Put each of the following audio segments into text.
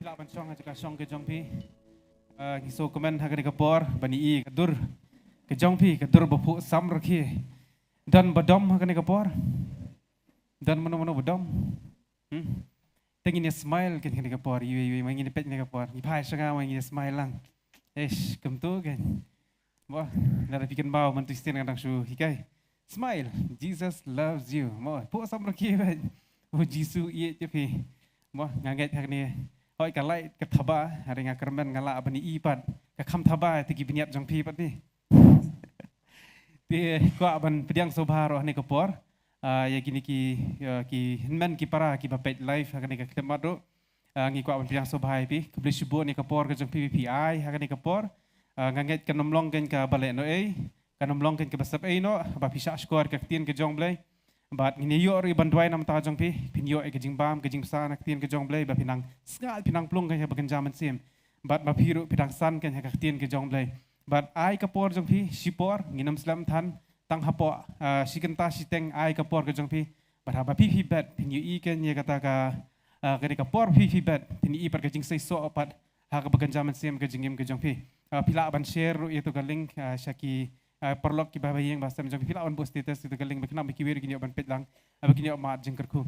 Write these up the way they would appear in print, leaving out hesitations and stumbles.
pila bansong aja kasong ke jongpi ngiso komen hagani kapor bani I kadur ke jongpi kadur bapu sam rakhi dan badom hagani kapor dan mano badom tengin smile kan hagani kapor iwi mangin pet hagani kapor ni pai sanga mangin smile lang kemtu kan wah nara bikin bau mentuistin kadang su hikai smile Jesus loves you mo pu sam rakhi ban oh Jesus iya jepi mo nganget hagani hoi kalai ke thaba hari ngakermen ngala abani ipat ke kham thaba tigi biniat jongpi pat ni ti ko aban pediang sobha roh ni kapor ya gini ki hinman ki para ki bapet live hakani ka kemat ro ngi ko aban pediang sobha pi kebli subo ni kapor ke jongpi PPI hakani kapor nganget ke nomlong ken ka balek no ka nomlong ken ke basap no ba pisa skor ke tien ke jongblai bat ngini yo ri bandwai nam ta jongpi pinyo ke jingbam ke jingsa nak tien ke jongblai ba pinang sngal pinang plung ke bagan jaman sim bat ma piru pinang san ke ka tien ke jongblai bat ai kapor jongpi sipor nginam slam than tang hapo sikenta siteng ai kapor ke jongpi bat ha ba pi bat pinyo I ken ye kata ka ke kapor pi bat pinyo I par ke jingsai so pat ha ka bagan jaman sim ke jingim ke jongpi pila ban share itu ka link syaki perlok ki babayeng bahasa menjong pila on post status itu galing bekna bikiwir gini ban petlang begini mat jengkerku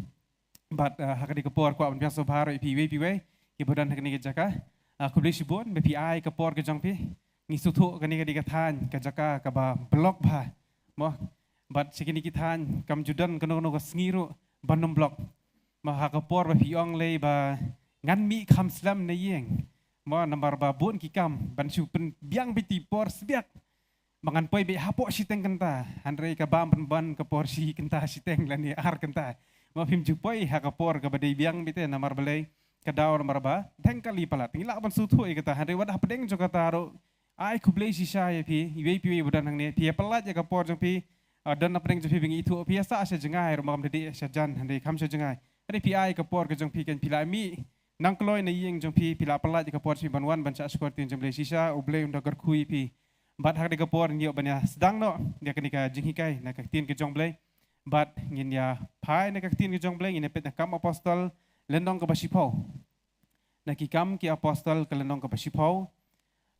bat hakadi kapor ko ban biasa bharo piwe ki bodan hakni ke jaka kubli sibon BPI kapor ke jongpi ngisutu kani ke than ke jaka ka ba blok ba mo bat sikini ki than kam judan kono ko sngiru banom blok ma hakapor ba piong le ba ngan mi kham slam ne yeng mo nambar ba bun ki kam ban su pen biang biti por sbiak mangan poi be hapok siteng kenta andre ka bam ban ka porsi kenta siteng lani ar kenta ma phim jupoi ha ka por ka badai biang bite namar balai ka daur marba tengkali palat ngila ban su thoi kata andre wad hapdeng jo kata ro ai kublei sisa ye pi iwe budan hang ne pi pelat ya ka por jong pi dan apdeng jo pi bingi thu biasa asa jengai ro mam dedi sajan andre kham se jengai andre pi ai ka por ka jong pi kan pila mi nang kloi na yeng jong pi pila pelat ka por si banwan ban sa skor tin jong blei sisa ublei unda gar kui pi bat hak de kapor nyo banya sedang no dia kenika jinghikai na kaktin ke jongblai bat ngin ya pai na kaktin ke jongblai ngin pet na kam apostol lendong ke basipau na ki kam ki apostol ke lendong ke basipau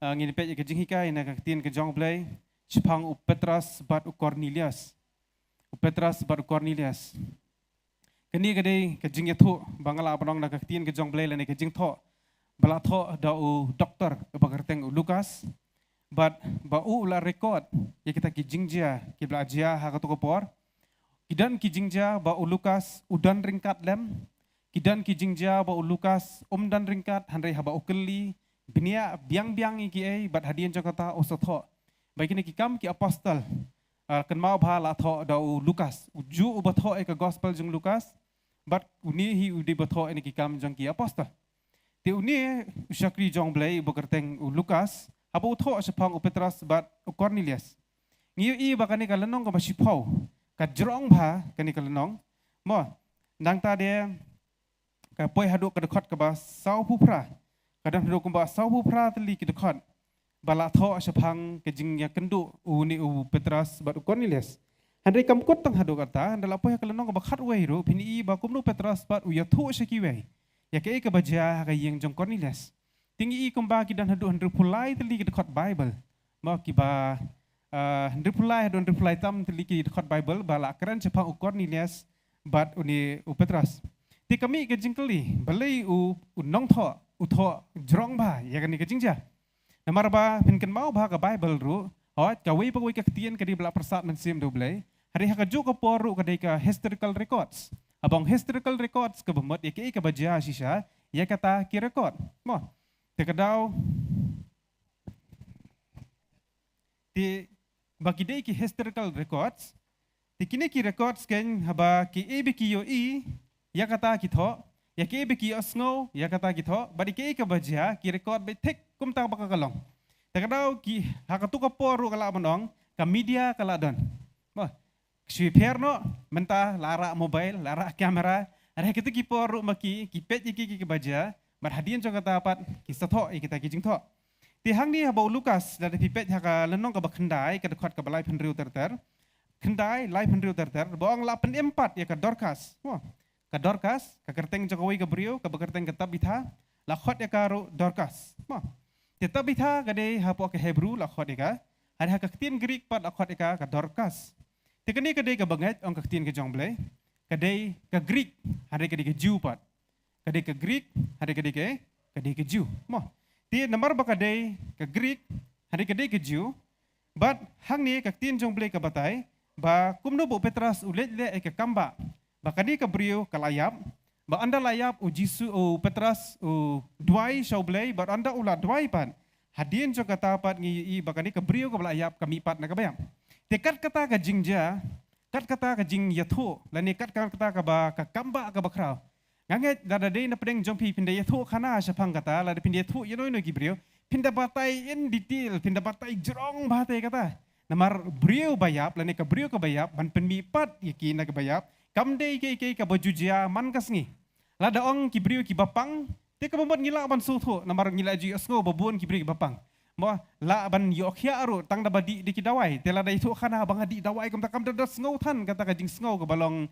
ngin pet ke jinghikai na kaktin ke jongblai chipang u Petrus bat u Cornelius keni gede ke jingya thu bangala abang na kaktin ke jongblai lene ke jingtho bala tho da u doktor bagarteng u Lukas bat bau la record ya kita ki jingja ki belajar ha ka to kopor kidan ki jingja bau Lukas udan ringkat lem kidan ki jingja bau Lukas dan ringkat handai ha bau keli binia biang ki ai bat hadian jakata osotho bagi ni ki kam ki apostol kan mau bha la tho dau Lukas uju ubatho e ka gospel jung Lukas bat uni hi udi batho ni ki kam jang ki apostol ti uni syakri jong blai bokerteng Lukas Abu tho sepang Petrus bat Cornelius. Ngiu I bakani kalenong ka basipau. Ka jrong ba kani kalenong. Mo nang ta de ka poi hadu ka dekat ka ba sau pupra. Kadang hadu ka ba sau pupra teli ki dekat. Bala tho sepang ke jingya kendu uni Petrus bat Cornelius. Handai kam kot tang hadu kata handala poi kalenong ka ba khat wei ro pini I ba kumnu Petrus bat u ya thu seki wei. Ya ke ka baja ka yeng jong Cornelius. Tinggi I kumba ki dan hadu handru pulai teli ki dekat Bible. Mau ki ba handru pulai tam teli ki dekat Bible bala keren sepang u Cornelius bat uni u Petrus. Ti kami ke jingkeli balai u nong tho u tho jrong ba ya kan ni ke jingja. Namar ba pinken mau ba ka Bible ru hot ka wei ka tien ka di bala persat mensim do blai. Hari ha ka jo ka poru ka dei ka historical records. Abang historical records ka bemot ya ke ka baja sisa ya kata ki record. Mo tekadau ti bagi dei ki historical records ti kini ki records ken haba ki ebiki yo I ya kata ki tho ya ke ebiki osngo ya kata ki tho badi ke ka baja ki record be tek kum ta baka kalong tekadau ki hakatu ka poru kala bonong ka media kala don wah swiperno menta lara mobile lara kamera are kitu ki poru maki ki pet ki baja berhadian juga dapat kisah tho kita kijing tho. Ti hang ni habau Lukas dari pipet haka lenong ka bakhendai ka dekat ka balai penriu terter. Kendai lai penriu terter boang 84 ya ka Dorcas. Wah, ka Dorcas ka kerteng Jokowi ka brio ka bekerteng ka Tabitha lakhot eka ro Dorcas. Mah. Tetapi tha kade hapo ke Hebrew lakhot eka, ada kaktin Greek pat lakhot eka ka Dorcas. Tekani kade ka banget ong kaktin ke jong blay, kade ka Greek, ada kade ke Jew pat. Kade ke Greek, ada kade ke Jew. Mah. Ti nomor ba kade ke Greek, ada kade ke Jew, but hang ni kaktin jong blay ka batay, ba kumno bo Petras ulet le ke kamba. Ba kade ka brio kalayap, ba anda layap o Jisu o Petras o duai shaublay ba anda ula duai pan hadin jo kata pat ngi bakani ka brio ka layap kami pat na kabayam tekat kata ka jingja kat kata ka jing yatho lani kat kata ka ba ka kamba ka bakraw nganget dada day na pedeng jongpi pinda yatho khana sapang kata la pinda yatho yano no ki brio pinda batai in detail pinda batai jrong batai kata namar brio bayap lani ka brio ka bayap ban penmi pat yaki na ka bayap kamdei ke ka bajujia man kasngi lada ong kibrio ki bapang te ka bomot ngila ban sutho namar ngila ji asgo babun kibrio ki bapang mo la ban yokhya aro tang da badi di kidawai te lada itu khana bang adi dawai kam takam da sngo than kata ka jing sngo ka balong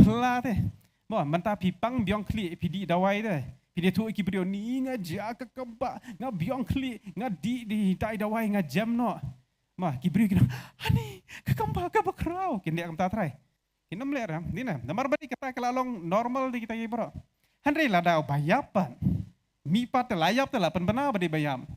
phla te mo manta pipang biong kli pidi dawai te pidi tu kibrio ni nga ja ka kamba nga biong kli nga di tai dawai nga jam no ma kibrio ki ani ka kamba ka bakrau kindi kam ta trai Inam lera, dina. Namar badi kata kelalong normal di kita bro. Henry lada bayapan. Mipat layap telah penbena badi bayam.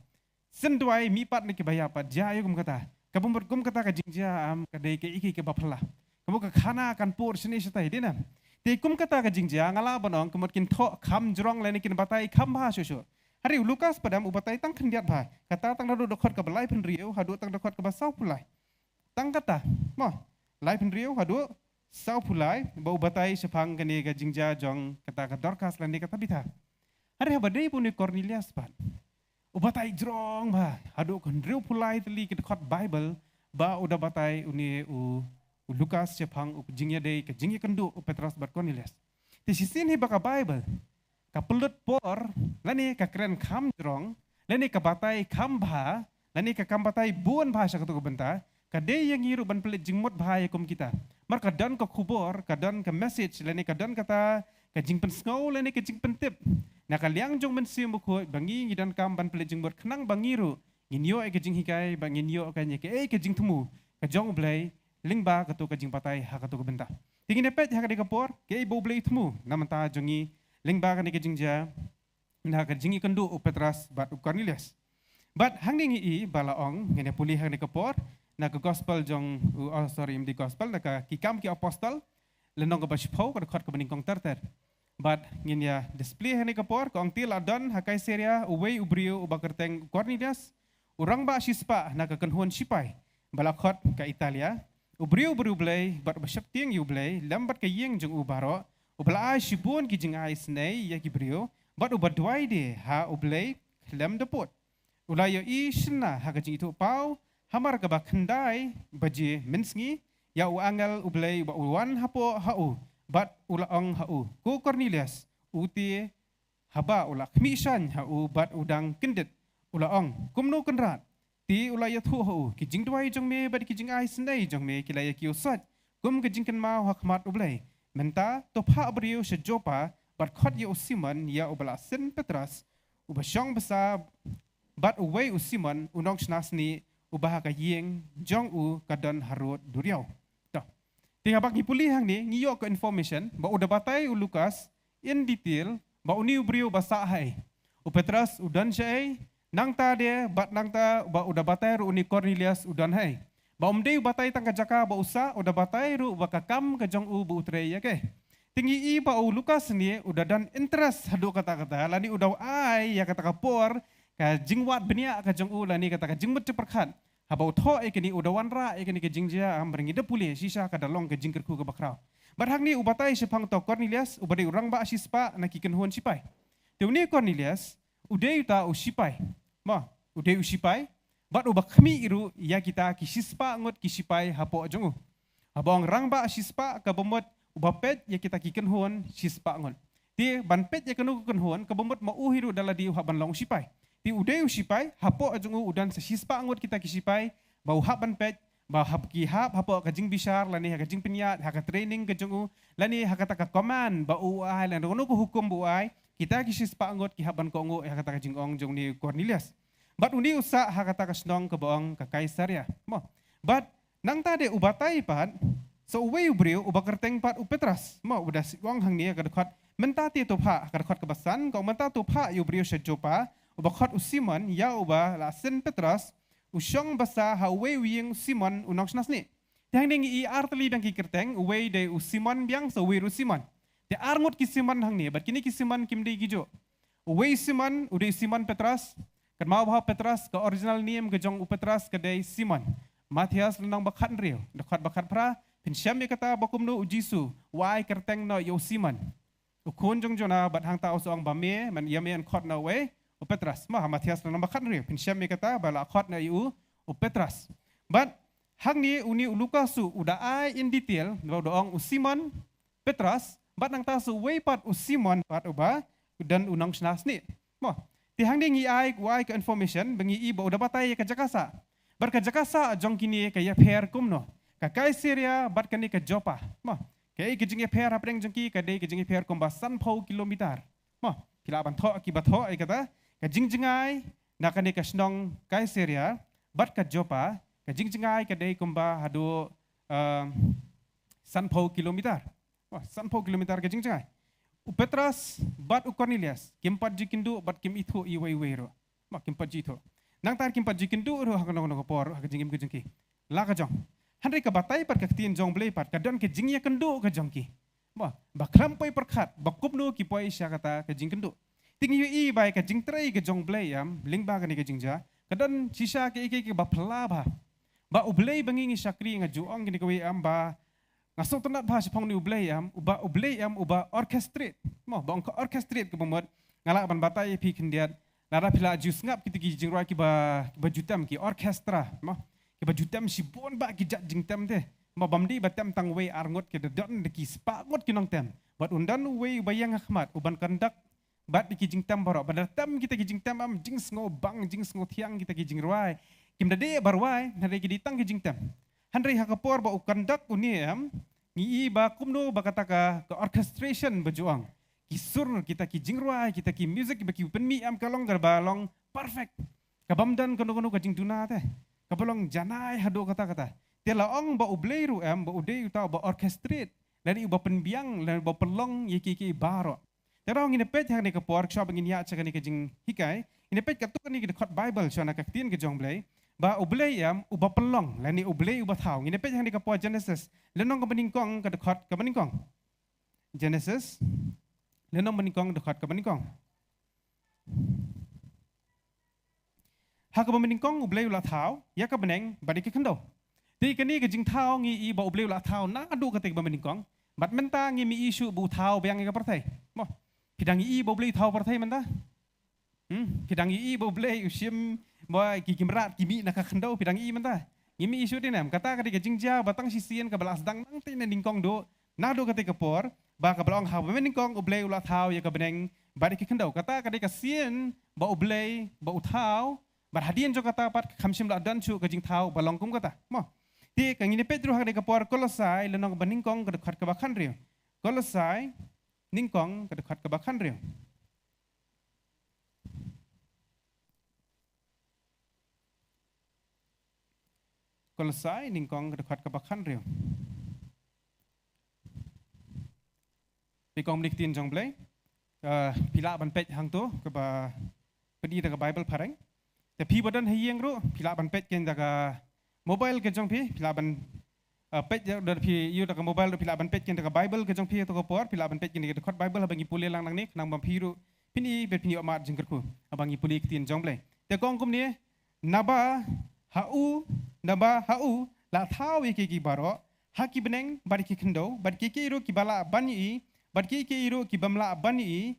Senduai mipat ni bayapan. Jaya kum kata. Kabumur kum kata ka jingja am kadai ke iki ke bapla. Kamu ke khana kan pur sini setai dina. Te kum kata ka jingja ngala bonong kemut kin tho kham jrong leni kin batai kham ba susu. Hari Lukas padam ubatai tang kendiat ba. Kata tang nadu dokot ke belai penriu hadu tang dokot ke basau pulai. Tang kata, mo, lai penriu hadu sau pulai bau batai sepang kene ka jingja jong kata ka Dorcas lani kata bita. Hari habadai pun Cornelius pan. Ubatai jrong ba hadu kon riu pulai teli ke dekot Bible ba udah batai uni u Lukas sepang u jingya dei ke jingya kendu u Petrus bat Cornelius. Ti sisin he baka Bible ka pelut por lani ka keren kam jrong lani ka batai kam ba lani ka kam batai buan bahasa ketu benta kadai yang ngiru ban pelit jingmut bahaya kum kita. Mar kadan ka kubor, kadan ka message, lani kadan kata ka jing pen sngau, lani ka jing pen tip. Na kaliang jong men sim buko bangi ngidan kam ban pelit jing bot kenang bangiru. Nginyo ka jing hikai, banginyo ka nye ka jing temu. Ka jong blay lingba ka tu ka jing patai ha ka tu ka benta. Tingin nepet ha ka de kapor, ke bo blay temu. Namanta jongi lingba ka ni ka jing ja. Na ka jing ikendu u Petras bat u Cornelius. But hang ni i balaong ngene pulih ha ni kapor. Na ke gospel jong di gospel na ka kikam ki apostol lenong ka bashpau ka khot ka beningkong terter but ngin ya display hani kapor ka ong til adon hakai seria uwei ubrio ubakerteng Cornelius urang ba sispa na ka kenhon sipai balakhot ka Italia ubrio blay bat basyapting yu blay lambat ka yeng jong ubaro ubla shibun ki jing ai snei ya ki brio bat ubadwai de ha ublay klem depot ulayo i shna ha ka jing itu pau hamar ka bakhandai baji mensngi ya u angal ublay ba uwan hapo hau bat ulaong hau ko Cornelius uti haba ula kmisan hau bat udang kendet ulaong kumno kenrat ti ulaya thu hau kijing dwai jong me bat kijing ai snai jong me kilaya kiusat kum kijing kan mau hakmat ublay menta to pha brio sejopa bat khot ya Simon ya ubala sen Petras ubasyong besa bat uwei Simon unong snasni ubah ka yeng jong u kadon harut duriau. Dah. Tinggal bagi pulih hang ni ngiyo ke information ba udah batai u Lukas in detail ba uni ubrio basa hai. U Petrus udan syai nang ta dia bat nang ta ba udah batai ru uni Cornelius udan hai. Ba umdei batai tang kajaka ba usa udah batai ru ba kakam ka jong u bu utrei ya ke. Tinggi i ba u Lukas ni udah dan interest hadu kata-kata lani udah ai ya kata kapor ka jingwat benia ka jong u lani kata ka jingmut ceperkhat habau tho ekeni udawan ra ekeni ke jingjia am beringi de puli sisa ka dalong ke jingkerku ke bakrau barhang ni ubatai sepang to Cornelius ubade urang ba sispa na kiken hon sipai teuni Cornelius udei ta usipai ma udei usipai bat ubak khmi iru ya kita ki sispa ngot ki sipai hapo jong u habong rang ba sispa ka bomot ubapet ya kita kiken hon sispa ngot ti banpet ya kenu ken hon ka bomot ma uhiru daladi haban long sipai ti udai usipai hapo ajungu udan sesispa angut kita kisipai bau haban pet bahap kihap hapo kajing bishar lani kajing pinyat haka training kajungu lani haka taka command ba uai lan rono ko hukum buai kita kisis pangot kihaban ko ngo haka taka jing ong jong ni Cornelius but uni usa haka taka snong ke boong ke Kaisaria mo but nang tade ubatai pat so uwe ubriu ubakerteng pat upetras mo udah wang hang ni kadakot mentati to pha kadakot kebasan ko menta to pha ubriu sejopa ubakot usimon ya uba lasen Petras usyong basa hawe wiyeng Simon unong snasni. Tiang ding i artli bang kikerteng uwe de Simon biang so wiru Simon. Te arngot ki Simon hang ni, bat kini ki Simon kim de gijo. Uwe Simon ude Simon Petras, kad mau bah Petras ke original name ke jong Petras ke de Simon. Matias lenang bakat riu, dekat bakat pra, pinsyam ya kata bakum no ujisu, wai kerteng no yo Simon. Ukun jong jona bat hang tau soang bame, man yame an kot no we, Petras, mah Matias na nambakan rin. Pinsyam may kata, bala akot na iu, Petras. But, hang ni uni ulukasu, uda ay in detail, doong Simon, Petras, but nang tasu way pat Simon pat uba, dan unang snas ni. Mo, ti hang ni ngi ay ke information, bengi iba uda batay ka Jakasa. Bar ka Jakasa, jong kini kaya pair kumno. Ka Kaisaria, bat kani ka Jopa. Mo, kaya kajing pair hapeng jong ki, kadai kajing pair kumba 10 kilometer. Mo, kila banto akibato ay kata, kajingjengai nakani kasnong Kaisaria bat ka Jopa kajingjengai kadai kumba hadu 10 kilometer. Wah 10 kilometer kajingjengai. Petras bat Cornelius kimpat jikindu bat kim itu iwe-iwe ro. Mak kimpat jito. Nang tar kimpat jikindu ro hakono por kajingim kajingki. La kajong. Handai ka batai pat kaktin jong blei pat kadon kajingnya kendu kajongki. Wah bakrampai perkat bakupnu kipoi sya kata kajing kendu. Tinggi i bai ka jing trai ka jong blei am lingba ka ni ka jingja kadon sisa ke ba phla ba ublei bangi ngi sakri nga juong ni ka wi am ba ngasok tonat ba sipong ni ublei am uba orchestrate mo ba ka orchestrate ka bomot ngala ban batai pi kendiat lara pila jus ngap kita ki jing roi ki ba jutam ki orchestra mo ki ba jutam si bon ba ki jat jing tam te mo bamdi batam tang we arngot ki don de ki spa ngot ki nong tem bat undan we bayang khmat uban kandak bat di kijing tam barok pada tam kita kijing tam am jing sngo bang jing sngo tiang kita kijing ruai kim dade barwai nare ki ditang kijing tam handre hakapor ba ukandak uni am ngi ba kumno ba kata ka orchestration bajuang kisur kita kijing ruai kita ki music ba ki penmi am kalong garbalong perfect kabamdan kono-kono kijing tuna teh kabalong janai hado kata-kata telaong ba ubleiru am ba udei utau ba orchestrate dari ba penbiang dan ba pelong yiki barok. Terang ini pet yang ni ke workshop ingin ya cakap ni ke jing hikai ini pet katuk ni ke dekat Bible so nak kaktin ke jong blai ba ublei am uba pelong lani ublei uba thau ini pet yang ni ke Genesis lenong ke beningkong ke dekat ke beningkong Genesis lenong beningkong dekat ke beningkong hak ke beningkong ublei ulah thau ya ke beneng badi ke kendo di ke ni ke jing thau ngi i ba ublei ulah thau na adu ke te beningkong bat menta ngi mi isu bu thau bayang ke partai mo Pidang i boleh tahu partai mana? Pidang i boleh usim boy kikimrat kimi nak kandau pidang i mana? Kimi isu ni nam kata ketika jingja batang sisian ke belas dang nang tin ningkong do nado ketika por ba ke belong ha ningkong boleh ulah tahu ya ke beneng bari kandau kata ketika sien ba boleh ba utau berhadian jo kata pat khamsim la dan chu ke jing tahu balong kum kata mo ti kang ini Petrus ketika por Kolosai lenong beningkong ke dekat ke bakan rio Kolosai ningkong ke dekat ke bakan rio. Kolosai ningkong ke dekat ke bakan rio. Pikong meniktin jong blai, pila ban pet hang tu ke ba pedi ke Bible pareng. Tapi badan hieng ru pila ban pet ken daga mobile ke jong pi pila ban pet dari pi you daga mobile pila ban pet ken daga Bible ke jong pi to ko por pila ban pet ken daga dekat Bible abangi puli lang nang ni nang bam piru pini bet pini omat jengkerku abangi puli tin jong blai. Te kong kum ni naba hau la thau ki baro haki beneng bari ki kendo bari ki iro ki bala bani bari ki iro ki bamla bani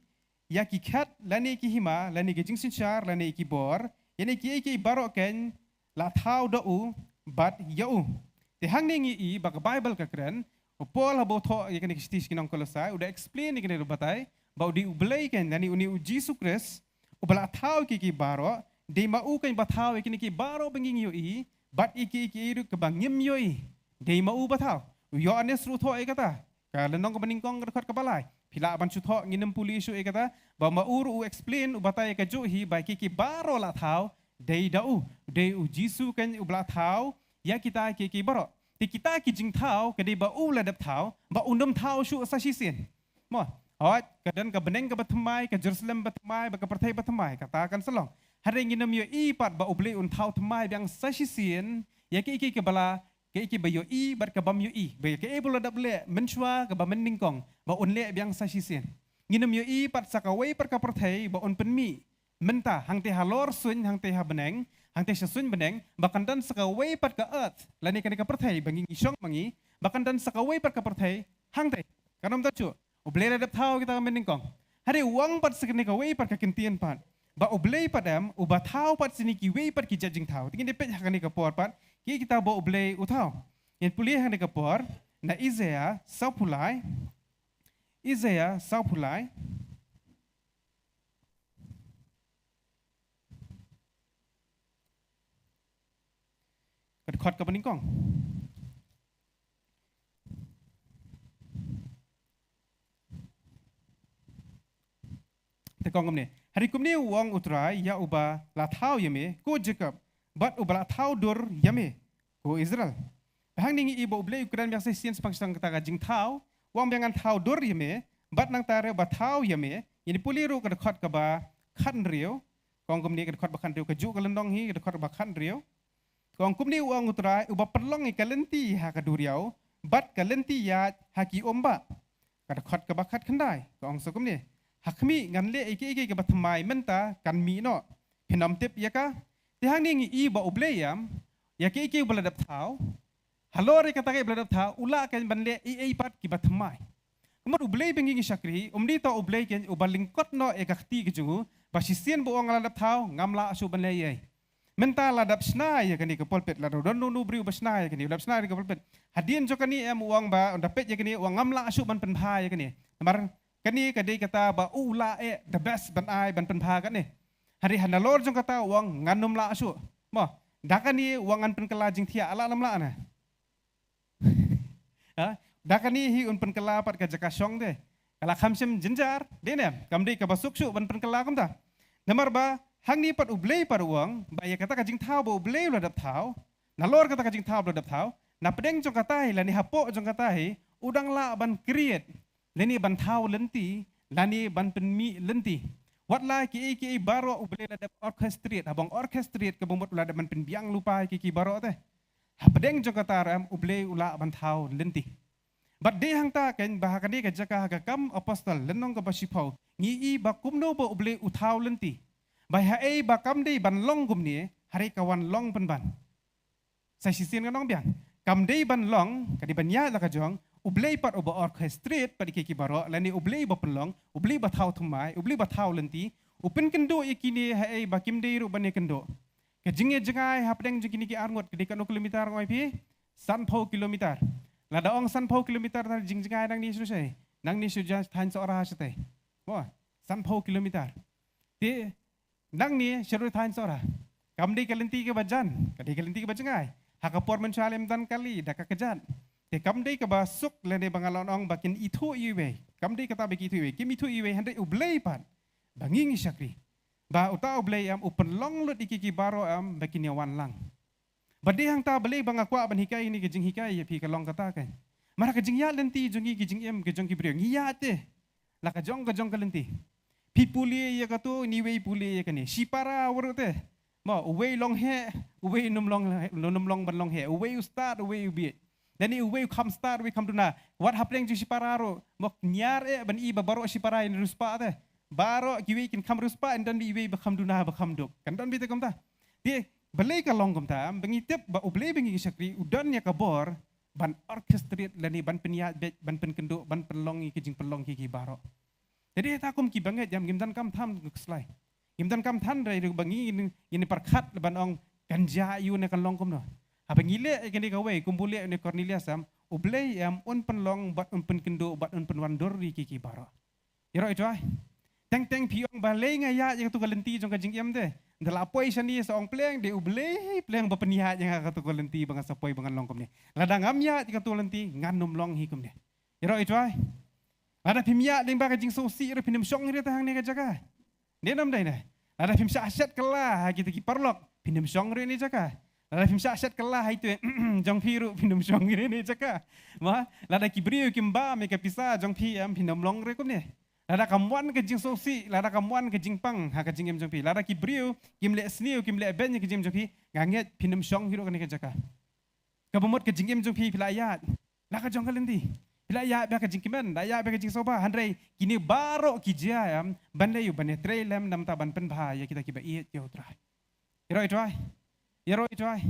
ya ki khat lani ki hima lani ki jingsin char lani ki bor yani ki baro ken la thau do bat yau te hang ningi i bak Bible ka kren Paul habo tho ya kan kistis kinong Kolosai udah explain ni kene batai bau di ublei ken lani uni Jesus Christ ubala thau ki baro de mau ken bathau ki baro benging yu i bat iki itu kebang nyem yoi dei mau batau yo ane sru tho kata kalau nong kebeningkong dekat kepala pila ban chu tho nginem pulis kata ba maur u explain u batai ka ju hi ba kiki baro la thau dei dau dei u jisu kan u bla thau ya kita kiki baro ti kita ki jing thau ke dei ba u la dap thau ba undum thau shu sa shi sin mo awat kadan ka beneng ka batmai ka Jerusalem batmai ba ka perthai batmai katakan selong hari nginem yo i pat ba u ble un thau tmai yang sa shi sin ya kiki ke bala ke bayo i bat ka bam yo i ba ke bula dap le menchua ka ba meningkong ba un le yang sa shi sin nginem yo i pat sakawai per ka perthai ba un penmi menta hang te halor sun hang te ha beneng hang te sun beneng bakan dan sakawai pat ka earth lani ka perthai bangi isong mangi bakan dan sakawai pat ka perthai hang te kanam ta chu oblele dap thau kita meningkong hari uang pat sekene ka wei pat ka kintian pat ba oblei padam u ba thau pat sini ki wei pat ki jajing thau tingin depet hakani ka por pat ki kita bo oblei u thau yen puli hakani ka por na Isaiah sau pulai khot ka meningkong te kong ne hari kumni uang utrai ya uba la thau yame ko Jacob bat uba la thau dor yame ko Israel hang ningi ibo blei ukuran biasa sien sepangsang kata jing thau uang biangan thau dor yame bat nang tare ba thau yame ini puliru ka khot ka ba khan rio kong kumni ka khot ba khan rio ka ju ka lendong hi ka khot ba khan rio kong kumni uang utrai uba perlong i kalenti ha ka duriau bat kalenti ya haki omba ka khot ka ba khat khandai kong so kumni hakmi ngan le iki ka batmai menta kan mi no pinam tip ya ka ti hang ningi i ba obleyam ya ki beladap thau halore kata ke beladap thau ula kan ban le i pat ki batmai kumur obley bengi syakri umdi to obley ken ubalingkot no e kakti ke jungu basisien bo ngaladap thau ngamla asu ban le ye menta ladap sna ya kani ke polpet la don nu bri basna ya kani ladap sna ke polpet hadien jo kani em uang ba dapet ya kani uang ngamla asu ban penha ya kani mar kani kadai kata ba ula the best ban ai ban penha kan ni hari hanalor jong kata uang nganum la asu mo dakani uang an penkela jing thia ala lam la na ha dakani hi un penkela pat ka jaka song de kala khamsem jinjar de ne kamdi ka basuk su ban penkela kam ta namar ba hang ni pat ublei par uang ba ya kata ka jing thau ba ublei la dap thau nalor kata ka jing thau la dap thau na pedeng jong kata hi lani hapo jong kata hi udang la ban create lani ban thau lenti lani ban penmi lenti wat la ki baro ublei la dap orchestrate abang orchestrate ke bomot la dap ban penbiang lupa ki baro te ha pedeng jong kata ram ublei ula ban thau lenti bat de hang ta ken bahakan de ka jaka ka kam apostol lenong ka basipau ngi i ba kumno ba ublei uthau lenti bai ha ei ba kam de ban long gum ni hari kawan long pen ban sai sisin ka nong biang kam de ban long ka di ban ya la ka jong ublei pat oba orchestrate pat ki baro lani ublei ba penlong ublei ba thau thumai ublei ba thau lenti upen kendo ikini ha ei ba kim de ru ban kendo ke jinge jangai ha pedeng jingini ki arngot ke dekat kilometer ngoi pi sanpau kilometer la da ong sanpau kilometer tar jing jangai nang ni su sai nang ni su ja than so ra sate wa sanpau kilometer ti nang ni syaru than so ra kam de kalenti ke bajan ke de kalenti ke bajangai ha ka por mensalem dan kali da ka kejan te kam de ka basuk le de bangalon ong bakin itu iwe kam de kata bagi itu iwe kim itu iwe hande ublei pat banging syakri ba uta ublei am upen long lut iki baro am bakin yawan lang bade hang ta beli bang akwa ban hikai ni gejing hikai ya pi ka long kata kan mara gejing ya lenti jongi gejing em gejong ki brio ngiya te la ka jong ka lenti pi puli ya ka tu ni wei puli ya kan ni sipara wurute mo uwei long he uwei num long ban long he uwei start uwei bi dan ni uwei come start we come duna what happening ju sipara ro mok nyar ban i ba baro sipara ni ruspa te baro kiwi kin kam ruspa and dan bi we bakam duna bakam duk kan dan bi te kom ta dia belai ka long kom ta bengitip ba ublei bengi sakri udan ya kabor ban orchestrate lani ban penia ban pen kenduk ban pelong ki jing pelong ki baro jadi ta kom ki banget jam gimdan kam tham slai gimdan kam than rai bangi ini perkhat ban ong ganja yu ne kan long kom no apa ngile ke ni kawe kumpule ne Cornelius am ublei am un pelong bat un pen kenduk bat un pen wandor ki baro iro itu ai teng piong balai ngaya yang tu kalenti jong ka jing yam de Dalapoi siya ni sa ong pleng di ubleh pleng bapenihat yang katukulenti bang sapoi bang longkom ni. Ladang amya di katulenti nganum long hikum ni. Iro itu ay. Ada pimya ding ba kajing sosi ro pinam syong ri tahang ni kajaga. Dia nam dai na. Ada pim syasat kelah gitu ki parlok pinam syong ri ni jaga. Ada pim syasat kelah itu jong piru pinam syong ri ni jaga. Ma lada ki brio kimba me ka pisa jong pi pinam long ri kum ni. Lada kamuan kajing sosi, lada kamuan kajing pang ha kajing em jong pi. Lada ki brio kim le sniu kim le ben kajing jong pi nganget pinam syong hiru kan ni kajaga. Kabumot kajing em jong pi pilayat. La ka jong kalenti. Bila ya bia kajing kimen, da ya bia kajing soba, handai kini baro kijia yam, bandai yu bandai trailem nam taban penbah ya kita kiba iet yo trai. Yero itrai.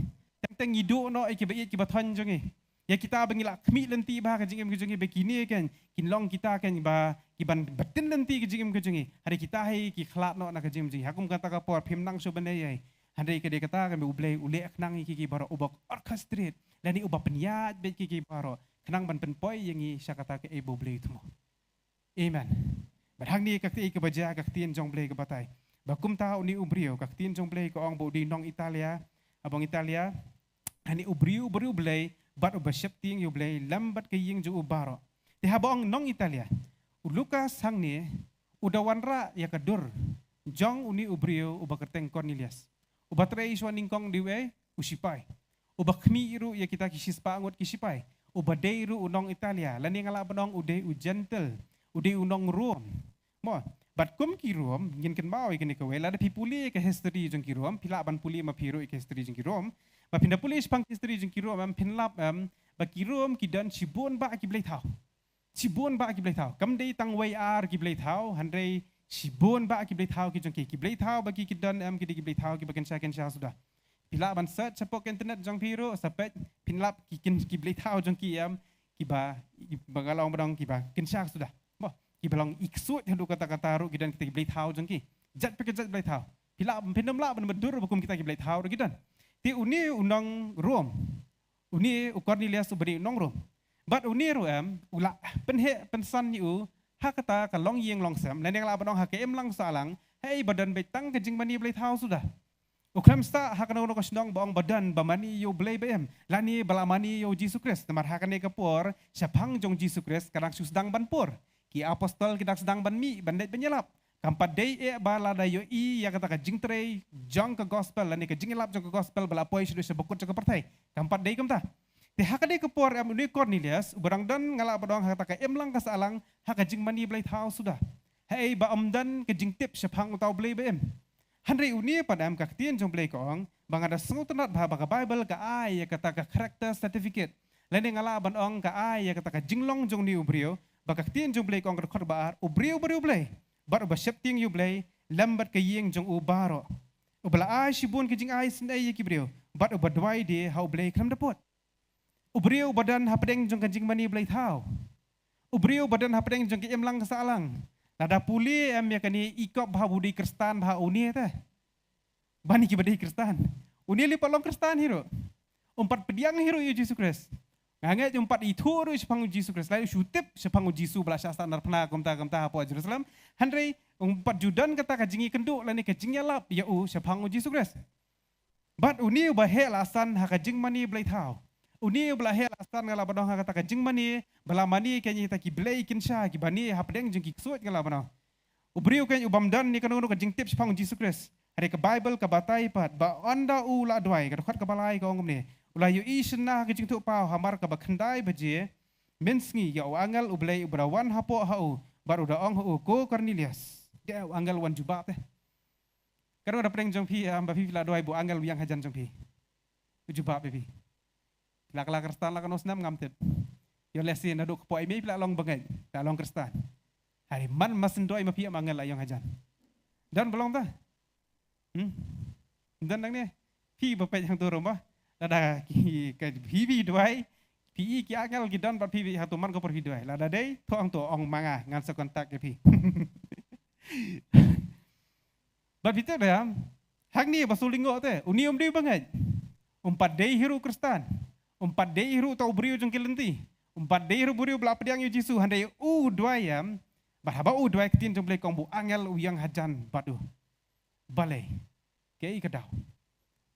Teng hidu no kiba iet kiba thon jongi. Ya kita bangila kmi lenti bah kajing em kajungi begini kan, kinlong kita kan ba kiban betin lenti kajing em kajungi. Hari kita hai ki khlat no na kajing em kajungi. Hakum kata ka por phim nang so bandai yai. Handai kade kata kan ublei ulek nang ki baro ubak orchestrate. Lani ubak penyat be ki baro. Kenang ban penpoi yang i syakata ke ebo blei tumo. Amen. Badhang ni kakti ke baja kaktian jong blei ke batai. Bakum ta uni ubrio kaktian jong blei ke ong bo di nong Italia, abang Italia. Hani ubrio blei bat ubashep ting yu blei lambat ke ying ju ubaro. Ti habong nong Italia. Lukas hang ni udawanra ya kedur. Jong uni ubrio ubakerteng Cornelius. Ubatrei swaningkong diwe usipai. Ubakmi iru ya kita kisispa angot kisipai. Ubadeiru unong Italia, lani ngala benong ude gentle, ude unong Rom. Mo, bat kum ki Rom, ngin ken mau ikan ikawe, lada pipuli ke history jeng ki Rom, pila ban puli ma piru ke history jeng ki Rom, ba pinda puli spang history jeng ki Rom, pinlap ba ki Rom ki dan cibun ba ki blai thau. Cibun ba ki blai thau. Kam dei tang way ar ki blai thau, handai cibun ba ki blai thau ki jeng ki blai thau ba ki dan ki blai thau ki bagen sya sudah. Pila ban search sapok internet jong piru sapet pinlap ki blai thau jong ki ba bagalong badong ki ba kensyak sudah. Mo ki balong iksut hendu kata-kata ru kidan kita ki blai thau jong ki. Jat blai thau. Pila pinam la ban bedur bakum kita ki blai thau ru kidan. Ti uni unong Rom. Uni Cornelius ubari unong Rom. Bat uni ru ula penhe pensan yu ha kata ka long yeng long sam lan yang la badong ha ke lang salang hei badan betang kejing mani blai thau sudah. Ukram sta hakana uno kasnong baong badan bamani yo blay bem lani balamani yo Jesus Christ temar hakane kapor syapang jong Jesus Christ kadang susdang banpur ki apostol kidak sedang banmi bandet penyelap kampat day balada yo ya kata ka jingtre jong ke gospel lani ka jingelap jong ke gospel balapoi sudah sebekut jong ke partai kampat day kamta te hakane kapor uni Cornelius ubarang dan ngala badong kata ka emlang kasalang haka jing mani blay thau sudah hei ba amdan ke jing tip syapang utau blay bem Handai uni pada kaktian jong blai kong bang ada sengutunat bah baka Bible ka ai ya kata ka character certificate lain ngala ban ong ka ai ya kata ka jinglong jong ni ubrio baka kaktian jong blai kong rekod baar ubrio blai bar ba shepting yu blai lambat ka yeng jong ubaro ubala ai shibun ke jing ai sendai ki brio bat uba dwai de hau blai kram dapot ubrio badan hapdeng jong kanjing mani blai thau ubrio badan hapdeng jong ki emlang kasalang Nada puli ya kani ikop bah budi Kristen bah uni teh. Bani ki badi Kristen. Uni li palong Kristen hiro. Umpat pediang hiro yu Jesus Christ. Nganget umpat itu ru sepang Jesus Christ. Lalu syutip sepang Jesus belas standar pernah kumta apa Jerusalem. Handai umpat Judan kata kajingi kenduk lani kajingnya lap ya sepang Jesus Christ. Bat uni bahe lasan hakajing mani blai thau. Uni belahe lasan ngala badong kata kajing mani belamani kayaknya kita ki blai kinsha ki bani hapdeng jeng ki suat ngala badong ubriu kan ubamdan ni kanu kajing tips pang Jesus Christ hari ke Bible ke batai pat ba anda ula dwai ka khat ka balai ka ongom ni ula yu isna kajing tu pau hamar ka bakhandai baje mensngi ya angal ublai ubrawan hapo hau baru da ong hu ko Cornelius dia angal wan jubab teh kanu da preng jong pi amba pi la dwai bu angal yang hajan jong pi jubab pi Lak Kristen la kanos nam ngamtip. Yo lesi na do po imi pila long bangai, ta long Kristen. Hari man masendoi ma pia mangal ayong hajan. Dan belum ta? Dan nang ni pi bapet yang tu rumah. Lada ki pi duai pi ki angal ki dan pi hatu man ko por duai. Lada dei to ong manga ngan sa kontak ke pi. Ba pita da hak ni basulingo te. Uni di bangai. Umpat dei hiru Kristen. Umpat dei hiru tau beriu jeng kilenti. Umpat dei hiru beriu belap pediang yu Jisu handai duayam. Bahaba duai ketin jeng blai kong bu angel uyang hajan badu. Balai. Kei kadau.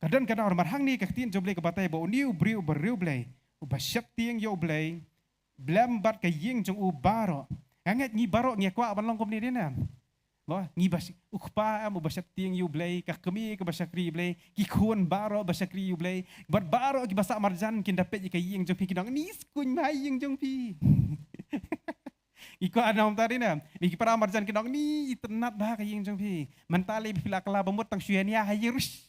Kadang-kadang orang hang ni kaktin joblay ke batai ba uniu briu beriu blay. Uba syap tiang yo blay. Blambat ke ying jong u baro. Angat ngi baro ngi kwa balong kom ni dia nam. Wah, ngi bas ukpa am uba syap tiang yo blay ka kemi ke basakri blay. Ki kuon baro basakri yo blay. Bat baro ki basak marjan kin dapet ke ying jong pi kidang ni skuñ mai ying jong pi. Iko ada om tadi nam. Niki para marjan kidang ni tenat bah ke ying jong pi. Mentali pila kala bemut tang syuania hayirus.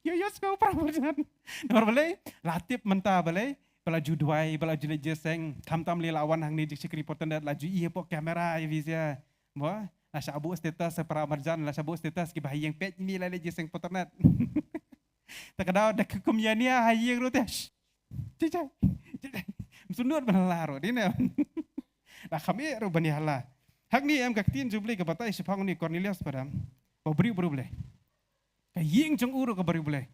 Yos kau pernah berjalan. Nomor balai, latip mentah balai, pelaju duai, pelaju lejeseng, tam lawan hang ni jik reporter dat laju iya pok kamera ya visa. Wah, nasa abu status separa marjan, nasa abu status ki bahayang pet ni la lejeseng poternat. Tak ada kekumiania hayang rote. Cicai. Sunut benar di ne. Lah kami ro bani hala. Hak ni am kaktin jubli ke batai sepang ni Cornelius padam. Beri boleh. Ying jong uru ke beri boleh.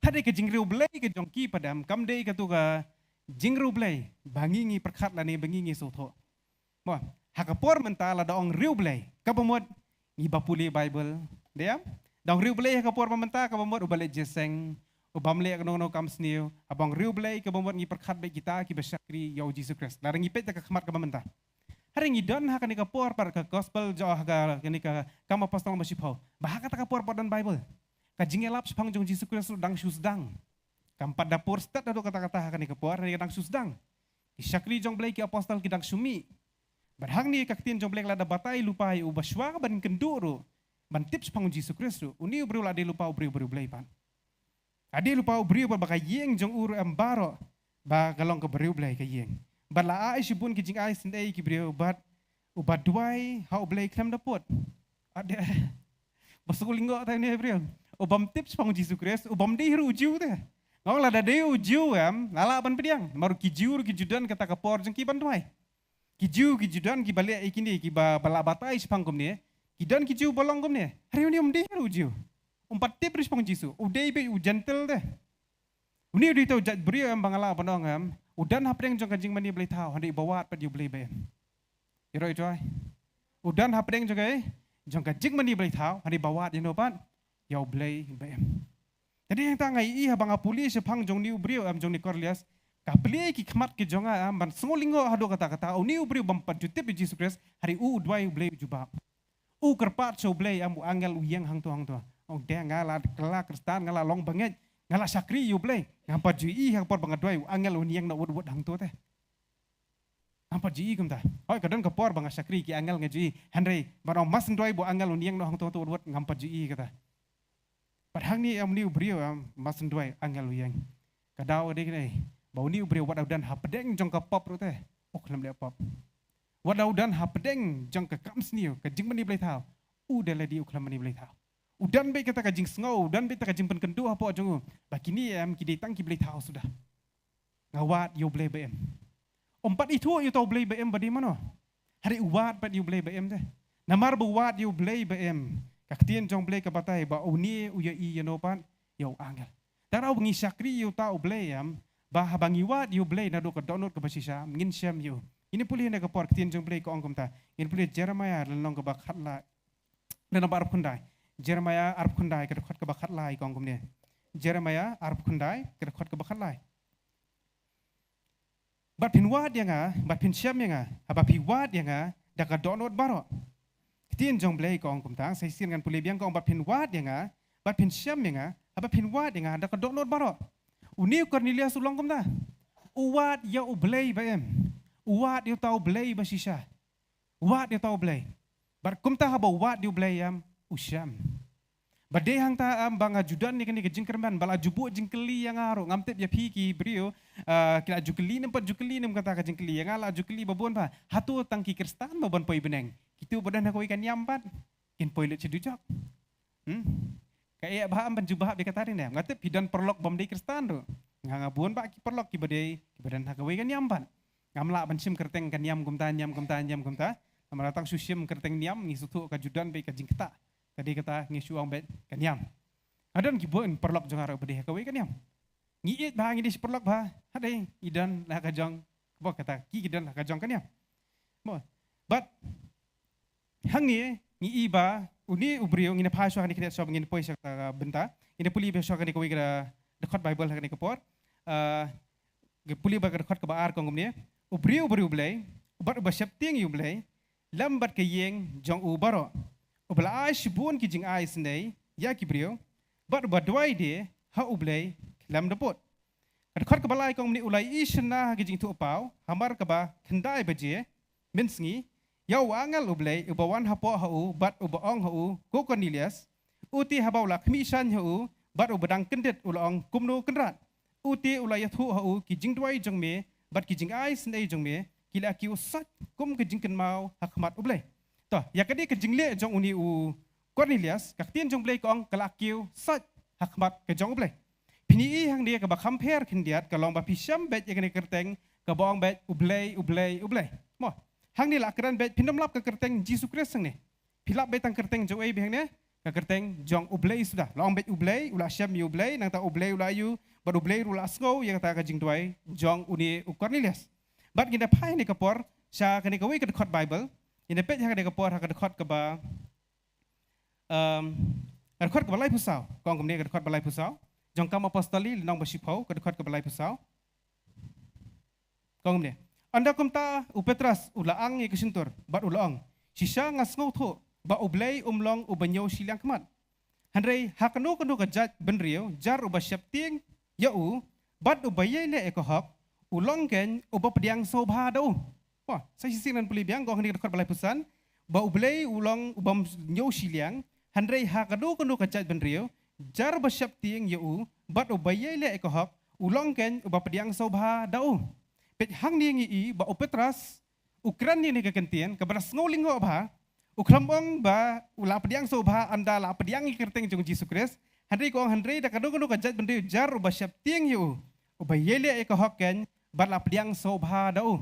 Hadai ke jingriu boleh ke jongki padam kam dei ke tu ke jingriu boleh bangingi perkat lani bangingi soto. Wah, hakapor mentala daong riu boleh. Kapamot ngi bapuli Bible. Dia daong riu boleh hakapor mentala kapamot ubalik jeseng ubamle no kam sniu abang riu boleh kapamot ngi perkat baik kita ki besyakri yau Jesus Christ. Larang ipet ke kemat ke mentah. Hari ini don hak ni kapor par ke gospel jauh ke ni ke kam apostol masipau. Bahak kata kapor pada Bible. Kajingelap sepang jong Jesus Kristus dang susdang. Kampat dapur stat ado kata-kata hakani kepuar ni dang susdang. Isyakri jong blai ki apostol ki dang sumi. Barhang ni kaktin jong blai lada batai lupai u baswa ban kenduru. Ban tips pang Jesus Kristus. Uni ubru lade lupa ubru blai pan. Ade lupa ubru bakai yeng jong uru ambaro ba galong ke beriu blai ke yeng. Bala ai sibun ki jing ai sindai ki beriu bat ubat duai hau blai klem dapot. Ade Basul linggo tayo ni beriu. Obam tips pang Jesus Kristus, obam deh ujiu teh. Ngau lah deh ujiu ngala ban pediang. Maru kijiu kijudan kata kapor jeng kiban tuai. Kijiu kijudan ki balik ikini ki bala batai sepang kom ni. Kidan kijiu bolong kom ni. Hari ini deh ujiu. Empat tips pang Jesus. Udai be gentle teh. Uni udah tahu jat beri bangala panong udan hapdeng jong kanjing mani beli tahu hendak bawat pad you beli be. Iro itu ai. Udan hapdeng jong jong kanjing mani beli tahu hendak bawat you pan. Yau blay BM. Jadi yang tangai iya bang apuli sepang jong niu brio jong ni Cornelius. Kapli ki kemat ki jonga ban sengolingo hado kata-kata niu brio bam pajutip Jesus Christ hari dua blay jubab. Kerpat so blay amu angel uyang hang tu. Oh dia ngala kelak Kristen ngala long banget ngala sakri you blay. Ngapa jui hang por bangadoi angel uniang na wud hang tu teh. Ngapa jui kum ta. Oi kadang kapor bang sakri ki angel ngajui. Henry barang mas ndoi bo angel uniang no hang tu wud ngapa jui kata. Padahal ni am niu brio mas ndoi angel uyang. Kadau dek ni. Bau niu brio wat dan hapdeng jong ka pop ru teh. Ok lam le pop. Wat dan hapdeng jong ka kam sniu ka jing mani blai thau. Udah la di ok lam mani blai thau. Udan be kata ka jing sngo, udan be ta ka jing pen kendu apa jong. Bakini ki datang ki blai thau sudah. Ngawat yo blai BM. Empat itu yo tau blai BM badi mano. Hari uwat pat yo blai BM teh. Namar buat yo blai BM. Kaktian jong blay kabatay ba uni uya i yanopan yaw angel. Taraw ngi sakri yu tao blay ba habang iwat yu blay na do ka download ka basisa ngin syam yu. Ini puli na ka por kaktian jong blay ko angkom ta. Ini puli Jeremiah lanong ka bakhat la. Na ba arap kundai. Jeremiah arap kundai ka khot ka bakhat la ko angkom ne. Jeremiah arap kundai ka khot ka bakhat la. Bat pinwat yang bat pin syam yang ba piwat yang da ka download baro. Tien jong blay ko angkum tang sai sin kan puli biang ko bat pin wat yang bat pin syam yang apa pin wat yang ada ka download baro. Uni Cornelius ulong kum ta. Uwat ya ublay BM. Uwat ya tau blay basisa. Uwat ya tau blay. Bar kum ta haba uwat ya blay usyam. Badai hang ta bang ajudan ni kan ni jingkerman bala jubu jingkeli yang aro ngamtep ya piki brio kila jukeli nem pat jukeli nem kata ka jingkeli yang ala jukeli babon pa hatu tangki Kristen babon poi beneng kitu badan aku ikan yampat kin poi le cedujak kayak bah ban jubah be katarin ya ngatep hidan perlok bom di Kristen ro ngabun pak ki perlok ki badan aku ikan yampat ngamla ban sim kerteng kan yam gumta amaratang susim kerteng niam ngisutu ka judan be ka jingketa kadi kata ngisuang bet kanyam. Adan kibuan perlok jong arok bedeh kawe kanyam. Ngiit bah ngidi perlok bah. Hadai idan lah kajong bo kata ki idan lah kajong kanyam. Mo. But hang ni ngi ba uni ubrio ngina pa swa ni kina swa ngin poi syak benta ina puli be swa ni ko wigra dekat bible ni kapor ge puli ba dekat ke baar kong ngomne ubrio ublay ubat uba syapting ublay lambat ke yeng jong ubaro ubla ai shibun ki jing ai snei ya ki brio bat uba dwai de ha ublay lam depot dekat ke balai kong ni ulai ishna ki jing tu pau hamar ke ba kendai baje mensngi Yau angal ublay ubawan hapo hau bat ubaong hau ko Cornelius uti habau la kmisan hau bat ubadang kendet ulong kumno kenrat uti ulay thu hau ki jing dwai jong me bat ki jing ai snei jong me kila ki usat kum ke jing ken mau hakmat ublay to ya kadi ke jing le jong uni u Cornelius kak tien jong blay kong kala kiu sat hakmat ke jong ublay pini hang dia ke ba compare kendiat kalong ba pisam bet ya kene kerteng ke baong bet ublay mo hang ni la keran bet pinam lap ke kerteng Jesus Christ sang ni pilap bet tang kerteng jo ai behang ne ke kerteng jong ublay sudah long bet ublay ula syam yu ublay nang ta ublay ula yu bad ublay ula sngau yang ta ka jing tuai jong uni Cornelius bat ginda pai ni kapor sya kani ka wi ke dekat Bible ina pet hang de kapor ha ke dekat ke ba dekat ke balai pusau kong kemne ke dekat balai pusau jong kam apostoli nong basipau ke dekat ke balai pusau kong kemne anda kumta upetras ulaang ye kesentur bat ulaang sisa ngasngau tho ba ublay umlong ubanyo silang kemat handrei hakano kanu kajat benrio jar uba syapting yau bat ubaye le ekohak ulong ken uba pediang sobha dau wah saya sisinan puli biang gong ni dekat balai pusan ba ublay ulong ubam nyo silang handrei hakano kanu kajat benrio jar uba syapting yau bat ubaye le ekohak ulong ken uba pediang sobha dau pet hang ni ngi ba upetras ukran ni kekentian ke beras ngoling ho ba ukrambong ba ula pediang so ba anda la pediang kerteng jong Jesus Christ handri ko handri da kadu kadu kajat bende jar uba syapting yu uba yele e ko hokken ba la pediang so ba dau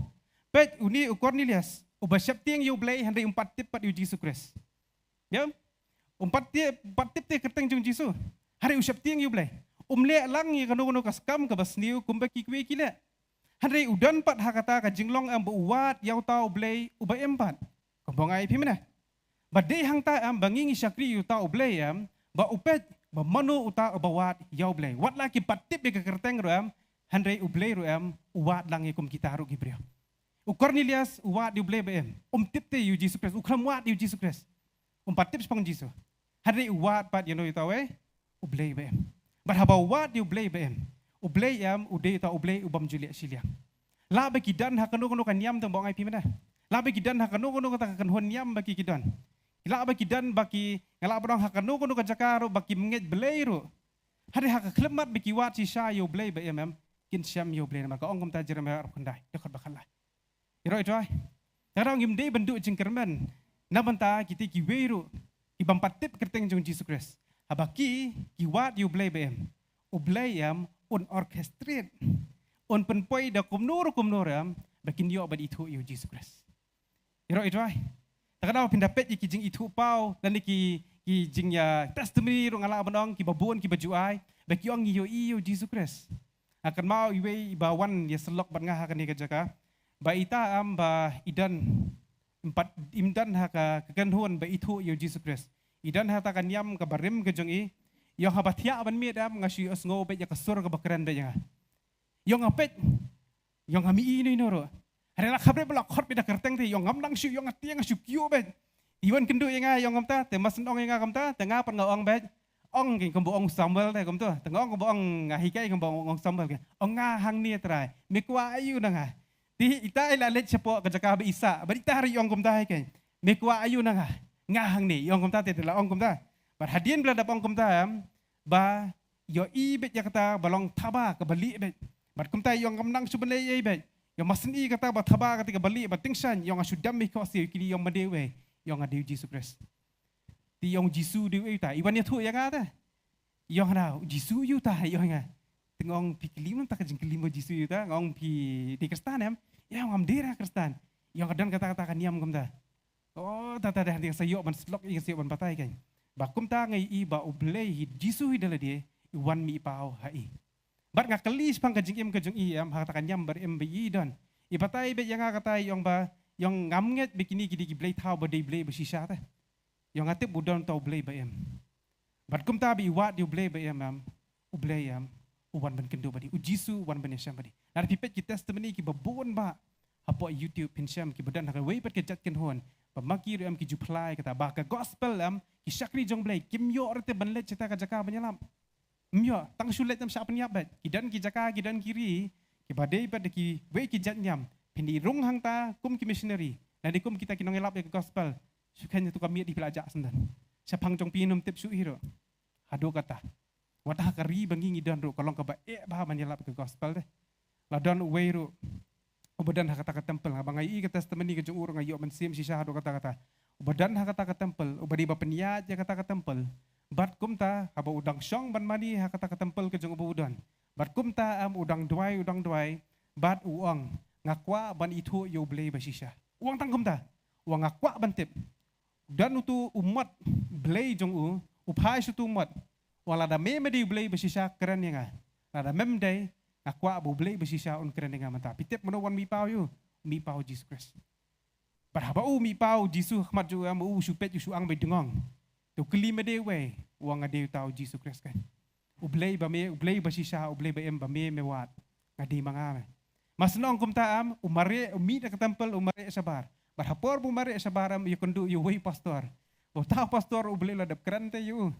pet uni Cornelius uba syapting yu blay handri umpat tip pat yu Jesus Christ ya umpat tip te kerteng jong Jesus hari usyapting yu blay umle lang ye kadu kadu kaskam ke basniu kumbaki kwe kile Handrei udan pat hakata ka jinglong am buat yau tau blay uba empat. Kembongai pi mana? Badai hang ta am bangingi syakri yu tau blay am ba upet ba manu uta uba wat yau blay. Wat laki patip be kerteng ro am handrei ublay ro am uwat lang ikum kita ru gibriya. U Cornelius uwat yu blay ba em. Tip te yu Jesus Christ ukram wat yu Jesus Christ. Patip spang Jesus. Handrei uwat pat you know yu tau ublay ba em. But haba wat yu blay ba em. Ublay am uday ta ublay ubam julia siliang. La bagi dan hakanu kanu kan yam tang bongai pi mana. La bagi dan hakanu kanu kata kan hon yam bagi kidan. La bagi dan bagi ngala bodong hakanu kanu kan jakaro bagi menget blay ro. Hari hak klemat bagi wat si sya yo blay ba em kin syam yo blay maka ongom ta jerem ar kandai dekat bakala. Iro ito ay. Tarang im day bendu jengkermen. Nabanta kiti ki weiro ki bampatip kerteng jong Jesus Christ. Habaki ki wat yo blay ba em. Ublay am un orchestrate un penpoi da kumnur am bakin yo bad itu yo Jesus Christ iro itu ai takada pindapet ki jing itu pau dan ki jing ya testimony ro ngala bandong ki babun ki bajuai baki ong yo Jesus Christ akan mau iwe bawan ya selok ban ngah akan ni kajaka ba ita am ba idan empat imdan haka kekenhuan ba itu yo Jesus Christ idan hata kan yam ka barim ke jong i yang habatia ban mi dam ngasih osngo bet ya kasur ke bakran bet ya yang apet yang kami ini noro hari la khabre bla khot bida kerteng te yang ngamlang syu yang atiang syu kyo bet iwan kendu yang yang ngamta te mas ong yang ngamta tengah pan ong bet ong king kombo ong sambal te komto tengah ong kombo ong ngahi kai kombo ong sambal ke ong nga hang ni trai me kwa ayu nanga ti ita ila let sepo ke jaka be isa ba ita hari ong komta ke me kwa ayu nanga nga hang ni yang komta te la ong komta Perhadian bila dapat ongkom tam, ba yo i bet ya kata balong taba ke balik bet. Bat kumta yang kamnang subelai i bet. Yang masin i kata ba taba ketika balik bat tingsan yang asudam mi kosi kini yang medewe yang ada Jesus Christ. Ti yang Jesus dewe ta iwan ya tu yang ada. Yang ada Jesus yu ta yang nga. Tengong pi kelima tak jeng kelima Jesus yu ta ngong pi di Kristen em. Ya ngam dera Kristen. Yang kadang kata-kata kan niam kumta. Oh tata dah dia sayok ban slok yang sayok ban patai kan. Bakum ta ngai i ba ublei jisu hidala dia iwan mi pau hai. Bat nga kelis pang kajing im kajung i am katakan nyam ber em bi dan. I patai be yang kata yang ba yang ngamnget bikini kidi ki blei tau ba dei blei besisa ta. yang ngate budon tau blay ba em bat kum ta bi wat di blay ba em u blay uwan ban kendo badi u jisu wan ban syam badi nar pipet ki testimony ki babon ba apo YouTube pinsyam ki badan ha wei pat ke jat ken hon pamaki ru ki juplai kata ba ka gospel ki syakri jong blay kim yo rete ban let cita ka jaka banyalam myo tang sulet tam sya penyap bat ki jaka ki dan kiri ki badai pat ki wei ki jat nyam pindi rung hang ta kum ki missionary nadi kum kita kinong elap ya gospel sukanya tu kami di pelajak sendan sapang jong pinum tip su hiro hado kata watah kari bangi ngidan ru kolong ka ba bah menyelap ke gospel deh ladon wei ru ubadan ha kata tempel abang ai ke testimony ke jung urang ayo mensim sisa hado kata ubadan ha kata tempel ubadi ba peniat ya kata tempel bat kum ta aba udang syong ban mani ha kata tempel ke jung ubudan bat kum ta udang duai bat uang ngakwa ban itu yo blay basisha uang tangkum ta uang ngakwa ban tip dan utu umat blay jong upai sutu umat wala da me di blay basisha keren yang ada mem day ngakwa bu blay basisha on keren yang mata pitep mano wan mi pau Jesus Christ barhaba mi pau Jesus khmat ju supet ju ang be dengong tu kelima de we uang ade tau Jesus Christ kan ublay ba me ublay basisha ublay ba em ba me mewat ngadi manga mas nong kum taam umare umi da tempel umare sabar barhapor bu mare sabaram yu kundu yu wei pastor bo ta pastor ublay la dap keren te yu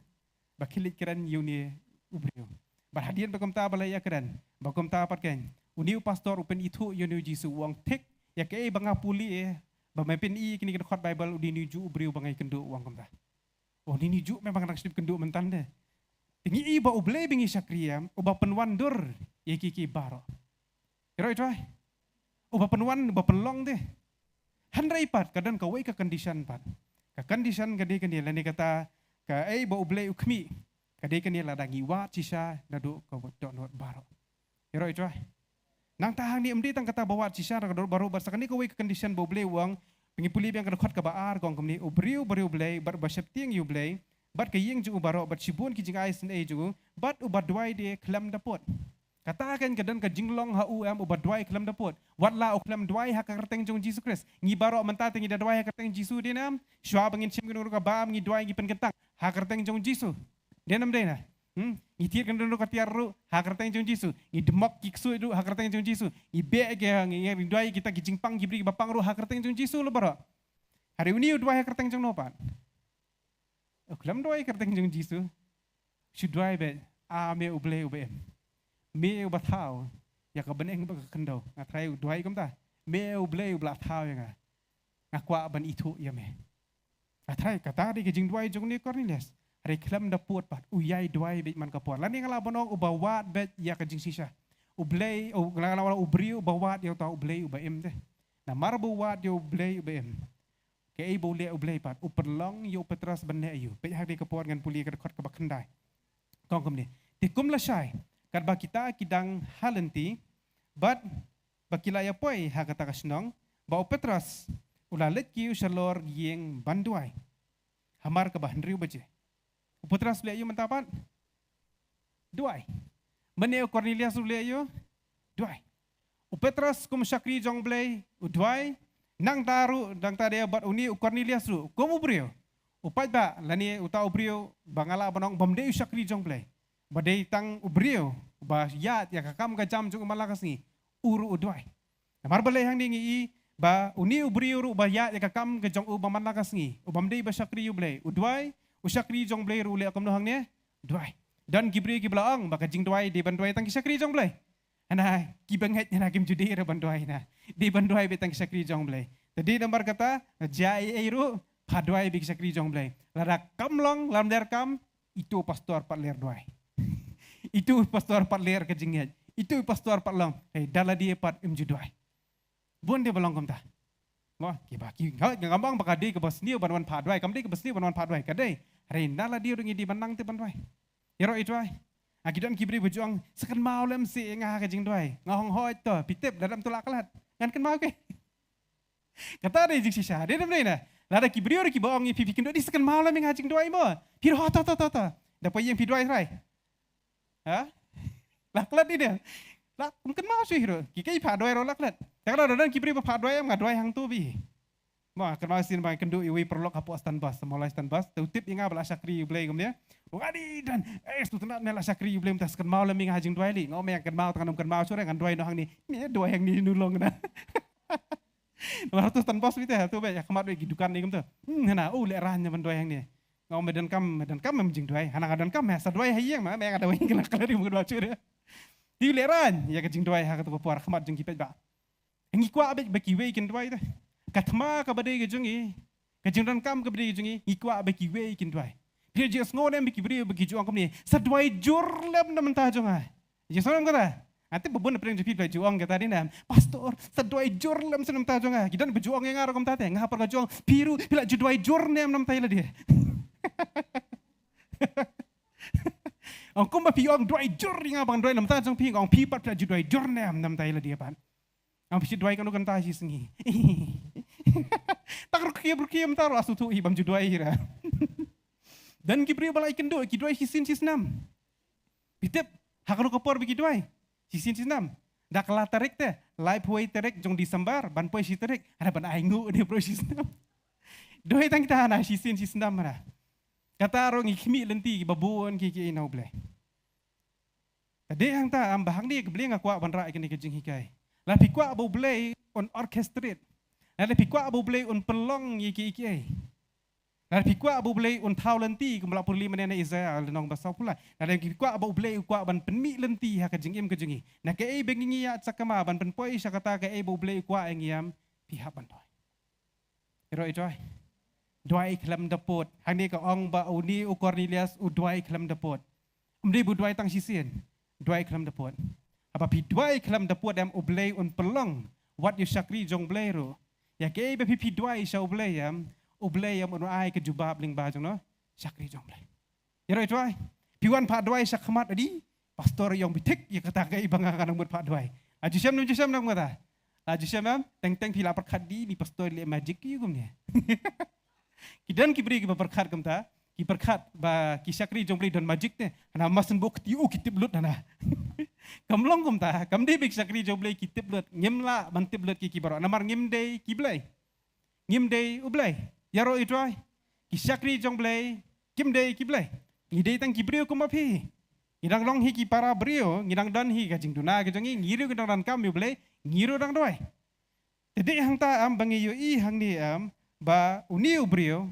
bakilit keren yu ni ublay barhadian bakum ta balaya keren bakum ta patken uniu pastor upen itu yu ni jisu uang tek ya ke banga puli ba mepin i kini khot bible udi ni ju ubriu bangai kendu uang kum ta oh ni ju memang nak slip kendu mentan de tingi i ba ublay bingi syakriam uba penwandur ye kiki baro kira itu uba penwan uba penlong deh handrai pat kadang ka wei ka condition pat ka condition gade kan dia lani kata ka ba ublay ukmi kade kan dia ladangi wat sisa nadu ka dot not baro kira itu nang tahang ni umdi tang kata bawa sisa baru barsakani ka wei ka condition ba ublay uang pengipuli yang ka khot ka baar gong kamni ubriu ublay bar basepting ublay bat ka yeng ju baro bat sibun ki jing ais ne ju bat ubat duai de klam dapot katakan kedan ke jinglong hu ubat duai klam dapot watla uklam duai ha karteng jong Jesus Christ ngi baro menta tengi da duai ha karteng Jesus denam shwa bangin sim gunung ka bam ngi duai ngi penketang ha karteng jong Jesus denam dena ngi tier kan ru ka tiar ru ha karteng jong Jesus ngi demok kiksu du ha karteng jong Jesus ngi be ge ngi duai kita ki jingpang gibri bapang ru ha karteng jong Jesus lo baro hari ini duai ha karteng jong nopan uklam duai karteng jong Jesus shu duai be me uble ube me ubatau ya ka beneng ba kendo ngatrai duai kum ta me uble ubla tau ya ngakwa ban itu ya me atrai kata di jing duai jong ni Cornelius reklam da puat pat uyai duai be man ka puat lan ngala bonong ubawat bet ya ka jing sisa uble o ngala ubri ubawat ya tau uble uba em deh na marbu wat yo uble uba em ke ai bole uble pat uperlong yo petras benne ayu pe hak di ka puat ngan puli ka khot ka bakandai kong kum ni tikum la syai kat ba kita kidang halenti bat bakilaya poi ha kata kasnong ba petras ulalet ki usalor gieng banduai hamar ka bahnriu baje petras le ayu mentapan duai meneu Cornelius le ayu duai petras kum syakri jong blai duai nang taru dang tade bat uni Cornelius ru komu brio upat ba lani utau brio bangala banong bomde syakri jong blai badai tang ubrio ba yat ya kakam ka jam jung malakas ni uru udwai namar balai hang dingi ba uni ubrio ru ba yat ya kakam ka jong ubam malakas ni ubam dei ba syakri ublai udwai usyakri jong blai ru le akam no hang ne dwai dan gibri ki blaang ba ka jing dwai de ban dwai tang syakri jong blai ana ki banget na kim judi ra ban dwai na de ban dwai be tang syakri jong blai tadi nomor kata jai ru padwai bi syakri jong blai lada kamlong lam der kam itu pastor pat ler dwai itu pastor pat ler ke jinghet itu pastor pat long dala dia pat imjuduai bon dia belong kamta mo ki ba ki ngambang bakade ke basni banwan padwai kamde ke basni banwan padwai kadai re dala dia ngi di banang te bandwai yero itwai akidan kibri berjuang sekan mau lem si ngah ke jingdwai ngahong hoi to pitep dalam tulak kelat ngan kan mau ke kata ada jing sisa dia namne na lada kibri ora ki baong ngi pipikin di sekan mau lem ngah jingdwai mo pir ho to dapat yang pidwai rai ha laklat ini lak mungkin mau sih hero kikai padwai ro laklat kalau ada kibri padwai am ngadwai hang tu bi Mà cái nói xin bài cần du iwi perlok hapo mulai stand bus tu tip inga bala sakri ublay gumnya wadi dan tu tenat mela sakri ublay tas kan mau leming hajing dua li ngome kan mau tanam kan mau sore kan dua no hang ni dua yang ni nulong na nomor tu stand bus itu tu be kemat di dukan ni gum tu na le rahnya ban dua yang ni ngome dan kam memjing dua hana dan kam sa dua hayang ma me ada wing kena kala di mu dua cure di le ran ya ke jing dua ha ka tu puar kemat jing kipet ba ngi kwa be ki we kin dua itu katma ka bade ke jungi ke jingran kam ka bade ke jungi ikwa be ki we kin dwai dia jes ngone be ki bri be ki juang kam ni sadwai jur lem na menta jonga je sonam kata ate bebon preng jepit be juang kata ni nam pastor sadwai jur lem senam ta jonga kidan be juang ngar kam tate ngapa ka juang piru bila judwai jur nem nam tai la dia ong kum ba pi ong dwai jur nga bang dwai nam ta jong pi ong pi pat bila judwai jur nem nam tai la dia pan ong pi dwai kan kan ta hi sengi tak rukiam taruh asu tu ibam judwai hira dan kibri balai kendo kidwai hisin sisnam bitep hakru kopor bi kidwai hisin sisnam dak la tarik te live way tarik jong disembar ban poi si tarik ada ban aingu de pro sisnam doi tang kita na hisin sisnam mana kata ro ngikmi lenti babuan ki inau ble tade hang ta am bahang ni kebli ngakwa ban ra ikni kejing hikai la pikwa abu ble on orchestrate ada pikwa abu blay un pelong iki. Ada pikwa abu blay un thau lenti kumla purli menena Israel nong basau pula. Ada pikwa abu blay ukwa ban penmi lenti ha kajingim kajingi. Na ke e bengingi ya sakama ban penpoi sakata ke e abu blay ukwa engiam pihak ban toy. Ero itoy. Doi klam dapot. Hani ka ong ba uni u Cornelius u doi klam dapot. Umdi bu doi tang sisien. Doi klam dapot. Apa pi doi klam dapot am u blay un pelong. What you sakri jong blay ro. Ya ke be pi dwai sha ublayam un ai ke jubab ling ba jong no sakri jong blay ya roi dwai piwan pa dwai sak khamat adi pastor yong bitik ya kata ke ibang kan mut pa dwai ajisam nam kata ajisam nam teng pila perkhat di pastor le magic ki gum ne kidan ki beri ki perkhat kam ta ki perkhat ba ki sakri jong blay don magic ne na masen bok tiu kitip lut na kamlong kum ta kam de bik sakri joblay kitip lut ngimla bantip lut ki baro namar ngimde kiblay ngimde ublay yaro itoi ki sakri jongblay kimde kiblay ngide tang kibrio kum api ngidang long hi ki para brio ngidang dan hi ka jingduna ke jongi ngiru ngidang dan kam ublay ngiru dang doi tede hang ta am bangi yo i hang ni am ba uni ubrio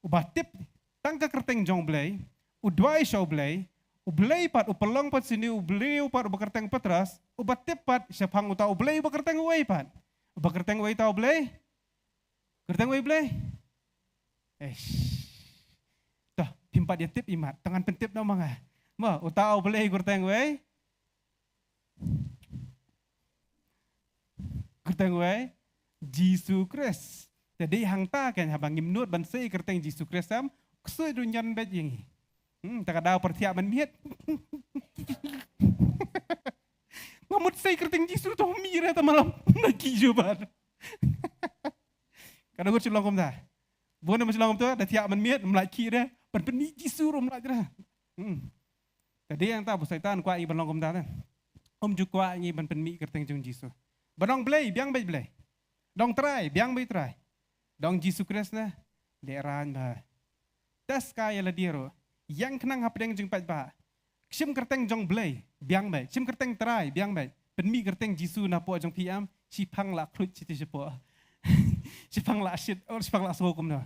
ubatip tang ka kerteng jongblay udwai shoblay ublay pat upelong pat sini ublay pat ubakerteng patras ubatip pat siapang uta ublay ubakerteng uway pat ubakerteng uway ta ublay kerteng uway ublay dah pimpat dia tip imat tangan pentip na mga ma uta ublay kerteng uway Jesus Christ jadi hang ta kan habang imnut ban sei kerteng Jesus Christ am ksoi dunyan bet yengi tak ada pertiap menmiet. Mamut saya kerting jisu tu mira ta malam lagi jubat. Kada gue cilong kom ta. Bona masih long tu dah tiap menmiet melaki dah. Penpeni jisu rom lak dah. Tadi yang ta busaitan kwa i ban long kom ta. Om ju kwa ngi ban penmi kerting jung jisu. Banong blay biang bay blay. Dong try biang bay try. Dong jisu Christ na leran ba. Tas kaya la diero. Yang kenang hapdeng jeng pat ba sim kerteng jong blay biang bay sim kerteng trai biang bay penmi kerteng jisu na po jong piam sipang la klut citi sepo sipang la shit or sipang la sokum na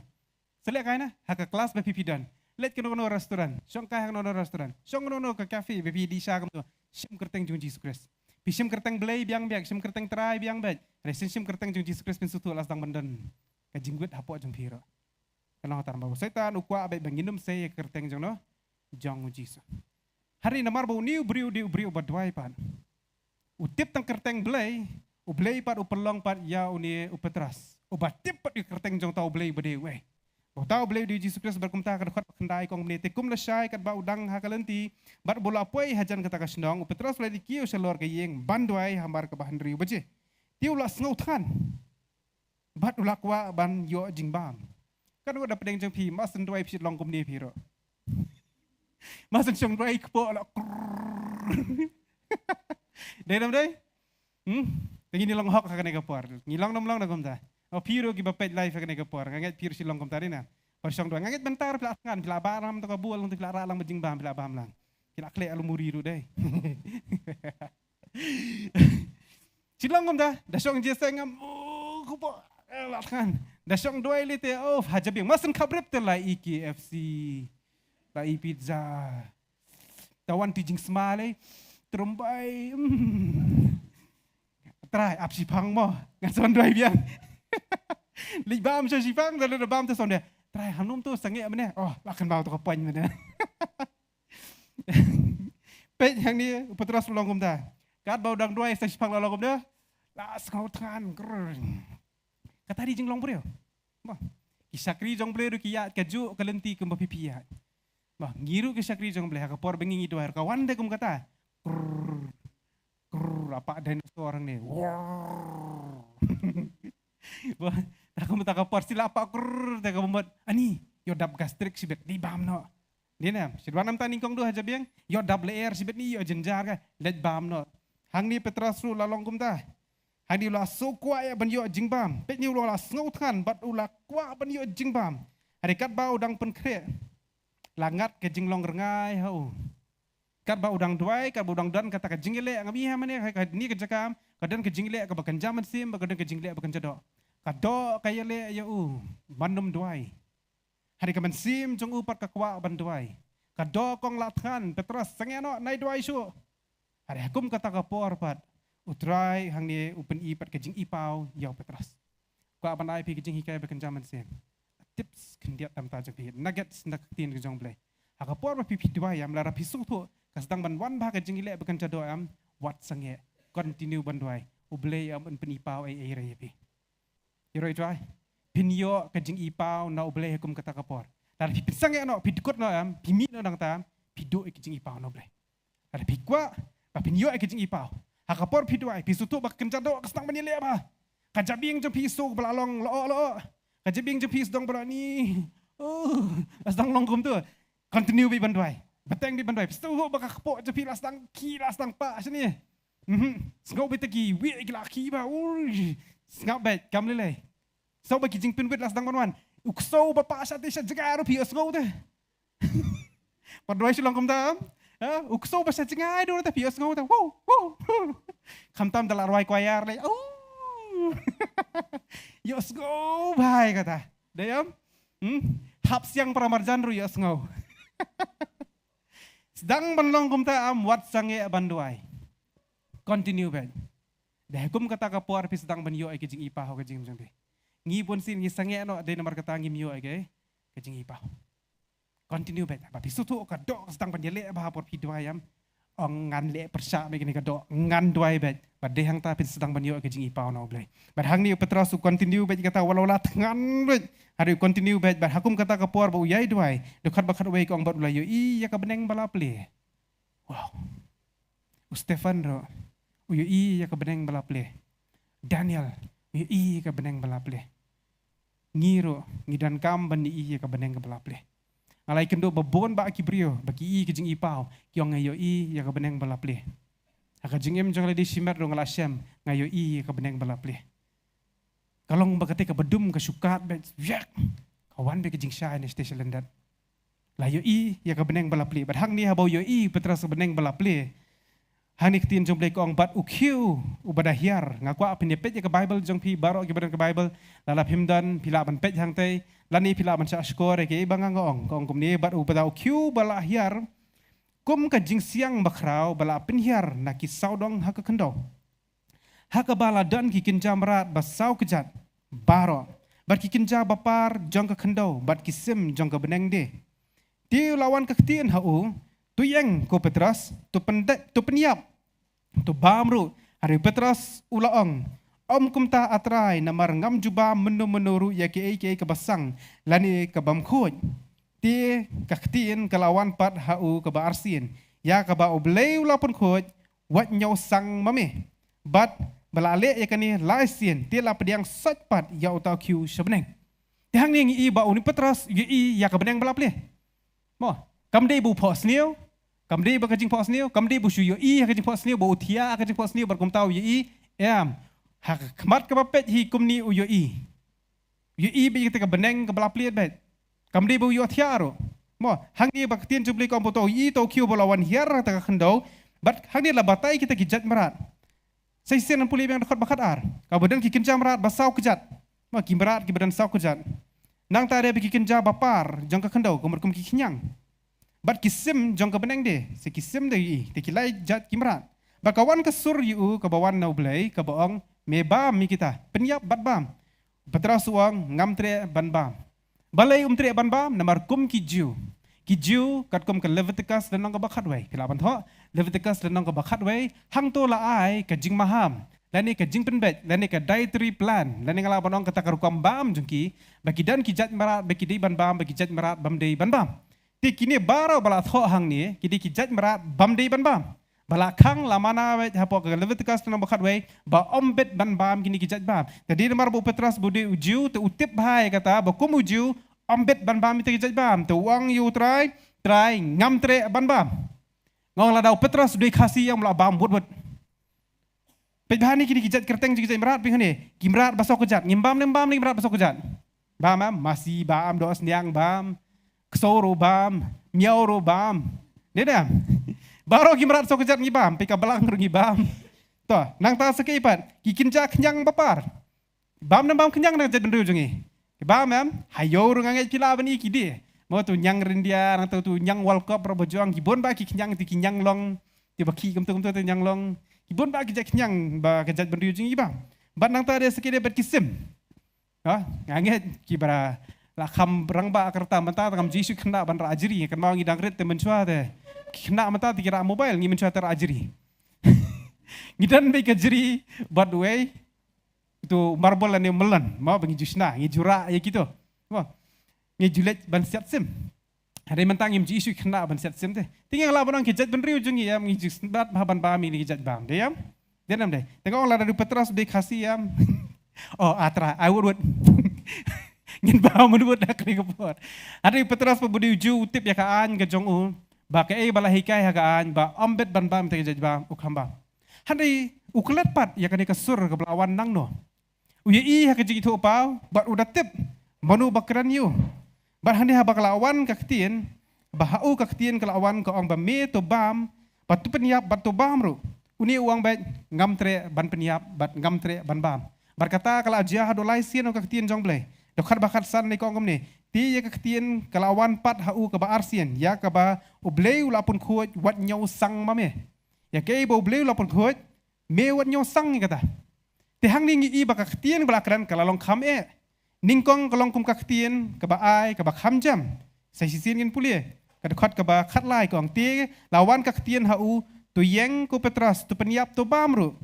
selek kaina haka kelas ba pipidan let ke no restoran song ka no restoran song no ka cafe be di sa kam sim kerteng jong jisu Christ pi sim kerteng blay biang bay sim kerteng trai biang bay resin sim kerteng jong jisu Christ pin sutu las dang bandan ka jinggut hapo jong piro kalau taram bawa setan ukwa abe banginum saya kerteng jong no jong jisu hari namar bau niu beriu badwai pan utip tang kerteng blay ublay pat upelong pat ya uni upetras ubatip pat di kerteng jong tau blay bade we tau blay di jisu Kristus berkumta kad kendai kong menete kum lesai kad ba udang hakalenti bat bola poi hajan kata kasndong upetras blay di kiu selor ke yeng bandwai hambar ke bahan riu beje tiu las ngautan bat ulakwa ban yo jingbam kan udah pedeng jeng pi mas ndoi pit long kum ni piro mas jeng ndoi kpo la dai dam dai tengi ni long hok ka ne ka por ni long nam long na kum ta Oh piro ki bapet live ka ni kapor. Nganget piro silong kom tadi na. Persong dua nganget bentar pila tangan pila baram to kabul untuk pila ralang bejing bam pila bam lang. Kila kle alu muriru deh. Silong kom dah. Dasong je sengam. Oh kupo latkan. Dasong dua elite oh hajab yang masen kabrep terlai KFC. Lai pizza. Tawan tijing semale. Terumbai. Try ap sipang mo. Ngan son dua biang. Li bam sa sipang dalam bam tu son dia. Try hanum tu sange mana? Oh, lakan bau tu kapan mana? Pet yang ni petras longum dah. Kat bau dang dua sa sipang longum dah. Las kau tangan. Kata di jeng long brio. Bah. Kisakri jong brio kiat kaju kelenti ke pipiat. Bah, ngiru kisakri jong brio kapor bengi itu air kawan deh kum kata. Apa dinosaur orang ni? Wah, tak kamu tak kapor sila apa tak kamu buat. Ani, yodap gastrik sibet di bam no. Dia ni, si dua enam tani kong dua aja biang. Yodap leer sibet ni yo jenjar ka, let bam no. Hang ni petras ru lalong kum ta. Hang ni ulah so kuat ya ban yo jing bam. Pet ni ulah ngautan bat ulah kuat ban yo jing bam. Hari kat bau dang pen kre. Langat ke jing long rengai hau. Kat ba udang duai, kat ba udang dan kata ka jingle ngabi ha mane ka ni ka jakam, kadan ka jingle ka bakan jaman sim, kadan ka jingle bakan jado. Kado kaya le ya manum duai. Hari ka man sim jong upat ka kwa ban duai. Kado kong latkan petras sangeno nai duai su. Hari hakum kata ka por pat. Utrai hang ni upen ipat ka jing ipau yau petras. Kwa ban ai pi ka jing hikai bakan jaman sim. Tips kendiat tam ta jak nuggets nak tin ka jong blai. Hakapor ma pipi duai am lara pisung tu. Kasdang ban wan bah ka jingile bakan jado am wat sange continue ban duai uble am un penipau ai re yapi yoro duai pinyo ka jing ipau na uble hukum kata kapor tar pi sange no pi dukot no am pi mi no dang tam pi do ka jing ipau no ble tar pi kwa pa pinyo ka jing ipau hakapor pi duai pi sutu bakan jado kasdang ban ile ba ka jabing jong pi su belalong lo ka jabing jong pi dong bela ni kasdang longkum tu continue bi ban duai Batang di bandai, pistu bakal kepok je pilas tang kilas tang pak sini. Sengau betegi, wi laki ba, sengau bet, kam lele. Sau bagi jing pinwit las tang banwan, uksau bapa asati sejagar pi sengau tu. Pandai silang kum tam, uksau basa jengai dulu tapi sengau tu, wow. Kam tam dalam ruai kuayar le, yo sengau bhai kata, dayam, hap siang pramarjan ru yo sengau. Sedang banlong kum ta am wat sange banduai. Continue ben. Dah kum kata ka puar pi sedang ban yo ai kejing ipa ho kejing jang be. Ngi pun sin ngi sange no de nomor kata ngi mio ai ke kejing ipa. Continue ben. Ba pi sutu ka do sedang ban yele ba por pi duai am. Ong ngan le persa me gini ka do ngan duai ben. Ba de hang ta pi sedang ban yo ai kejing ipa no blai. Ba hang ni petras continue ben kata walau lat ngan ben. Hari continue bet bar hakum kata ka por bu yai duai dekat bakat wei ko ang bat ulayo i ya ka beneng balaple wow Stefan ro uyo i ya ka beneng balaple Daniel uyo i ka beneng balaple ngiro ngidan kam ban i ya ka beneng ka balaple alai kendo babon ba kibrio bagi i kijing ipau kyong ngayo i ya ka beneng balaple aka jingem jong di simer do ngalasem ngayo i ya ka beneng balaple Kalong bagate ka bedum ka sukat bet yak kawan be kejing syai ni station lendat la yo i ya ka beneng balapli bat hang ni habau yo i petras beneng balapli hanik tin jong blek ong bat ukhiu ubadahiar ngakwa apin pet ya ka bible jong pi baro ki badan ka bible lala himdan pila ban pet hang te lani pila ban sa skore ke banga ngong kong kum ni bat ubada ukhiu balahiar kum ka jing siang bakrau bala pinhiar nakisau dong haka kendo Haka bala dan kikin jamrat basau kejat baro bat kikin ja bapar jong ka kendo bat kisim jong ka beneng de ti lawan ka ketien hau tu yang ko petras tu pendek tu peniap tu bamru hari petras ulaong kum ta atrai namar ngam juba menu menuru ya ke basang lani ka bamkhoj ti ka ketien kalawan pat hau ka ba arsin ya ka ba oblei ulapun khoj wat nyau sang mame bat balale ya kani laisien ti la pediang satpat ya utau kiu sebeneng hang ni i ba uni petras i ya ka beneng balaple mo kam dei bu pos niu kam dei ba kajing pos niu kam dei bu shu yo i kajing pos niu bu utia kajing pos niu bar kum tau i em hak kmat ka pet hi kum ni u yo i Yu i bi kita ke beneng ke belah pliat bet. Kam di bu yu thiaro. Mo hang ni bak tien jubli kom poto i to kiu bolawan hiar ta ka khendau. Bat hang ni la batai kita ki jat merat. Sai sen puli yang dekat bakat ar. Ka badan ki kenja merat basau kejat. Mo ki merat ki badan sau kejat. Nang ta de bi ki kenja bapar jong ka khendau komur kum ki kenyang. Bat kisim jong ka beneng de. Se kisim de i te ki lai jat ki merat. Bakawan ke sur yu ke bawan nau blai ke baong mebam mi kita. Penyap bat bam. Petras uang ngam tre ban bam. Balai tre ban bam namar kum ki jiu. Ki jiu kat kum ke Leviticus dan nang ke bakat wei. Kila ban tho Leviticus dan nang ke bakat wei hang to la ai ke jing maham. Lani ke jing penbet, lani ke dietary plan. Lani ngala ban ong ke takar kum bam jengki. Bagi dan ki jat merat bagi di ban bam bagi jat merat bam dei ban bam. Ti kini barau bala tho hang ni kidi ki jat merat bam dei ban bam. Bala kang la mana wei hapo ke Leviticus nang bakat wei ba ombet ban bam kini kijat bam. Jadi namar bu Petras budi ujiu te utip bahai kata ba kum ujiu ombet ban bam te kijat bam. Te wang yu try ngam tre ban bam. Ngong la dau Petras dui kasih yang mula bam buat. Pej bahani kini kijat kerteng kijat merat ping ni. Kimrat basok kejat ngimbam ni merat basok kejat. Bam masih bam dos niang bam. Kesoro bam, miauro bam. Ni dah. Baru gimrat so kejat ngibam, pika belang ngibam. Toh, nang ta sekeipat, kikinja kenyang bapar. Bam nam bam kenyang nang jad bendu jungi. Bam hayo rungangai kila bani kidi. Mau tu nyang rendia, nang tu nyang World Cup ro berjuang kibon ba ki kenyang ti kenyang long, ti baki kem tu nyang long. Kibon ba ki jak kenyang ba kejat bendu jungi bam. Ban nang ta de sekede bet kisim. Ha, nganget kibara la kham rang ba kerta menta kam jisu kena ban ra ajri kan mau ngidang ret te menchua de. Kena mata dikira mobile ngi mencuat terajri. Ngidan be kajri bad way itu marble ane melan mau bengi jusna ngi jura ya gitu. Wah. Ngi julet ban siat sim. Hari mentang im jisu kena ban siat sim teh. Tinggal la bonang kejat ben riu jungi ya ngi jusnat ban ba mi ngi kejat bam de yam. Denam de. Tengok la dari Petras be kasih yam. Oh atra I would. Ngin ba menurut dak ni kepot. Hari Petras pebudi uju tip ya kaan ke jong Bakai bala hikai hagaan ba ombet ban bam te jadi bam ukhamba. Handai uklet pat ya kani kasur ke belawan nang no. Uye i ha keji itu pau bat udah tip manu bakran yu. Bat handai ha bakalawan kaktien ba hau kaktien kelawan ke ong ba me to bam bat tu peniap bat to bam ru. Uni uang bet ngam tre ban peniap bat ngam tre ban bam. Bar kata kala ajia ha dolai sien kaktien jong blai. Dokhat bakat san ni kong ni. Ti ya kaktien kelawan pat hau ke ba arsien ya ke ba ubleu lapun kuat wat nyau sang mame ya ke ba ubleu lapun kuat me wat nyau sang ni kata te hang ni i ba kaktien belakran kalalong kham ningkong kalong kum kaktien ke ba ai ke ba kham jam sai sisin ngin pulie ka dekat ke ba khat lai kong ti lawan kaktien hau tu yeng ku Petras tu peniap tu bamru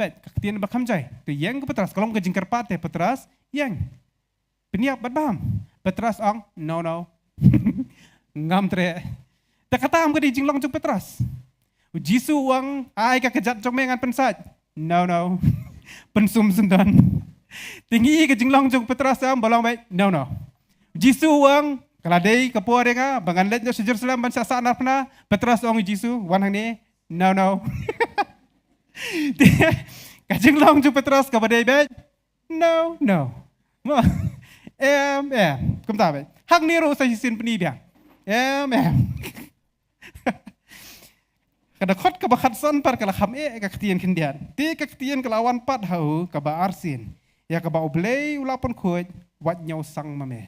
pet kaktien ba kham jai tu yeng ku Petras kalong ke jingkar pat Petras yeng peniap bat bam Petras ong, no. Ngam tre. Tak kata am ke di jinglong jong Petras. Jisu uang, ai ka kejat jong mengan pensat. No. Pensum sundan. Tinggi ke jinglong jong Petras am bolong baik. No. Jisu uang, kaladei ke puar nga, bangan let jo sejur selam ban sa na pna. Petras ong Jisu, wan hang ni. No. Ka jinglong jong Petras ka badai baik. No. Kum tahu. Hang ni ro sa sisin peni dia. Kada khot ka bakat san par kala kham ka ktien kendian. Ti ka ktien kelawan pat hau ka ba arsin. Ya ka ba oblei ulapon khoj wat nyau sang mame.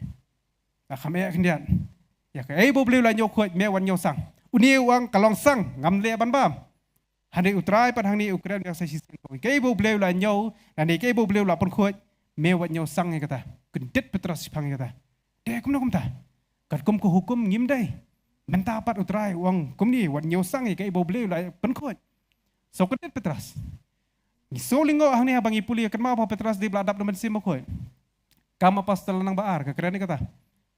Ka kham kendian. Ya ka bo oblei la nyau khoj me wat nyau sang. Uni uang kalong sang ngam le ban bam. Hande utrai pat hang ni Ukraine ka sa sisin ko. Ke bo oblei la nyau dan ke bo oblei ulapon khoj me wat nyau sang kata. Kendet Petras pang kata. Dek kum ta. Kat kum ko hukum ngim dai. Menta pat utrai uang kum ni wat nyau sang ke bo bleu la penkhot. So kendet Petras. Ni so lingo hang ni abang ipuli kat ma Petras di beladap demen sim ko. Kam apostol nang baar ka keren kata.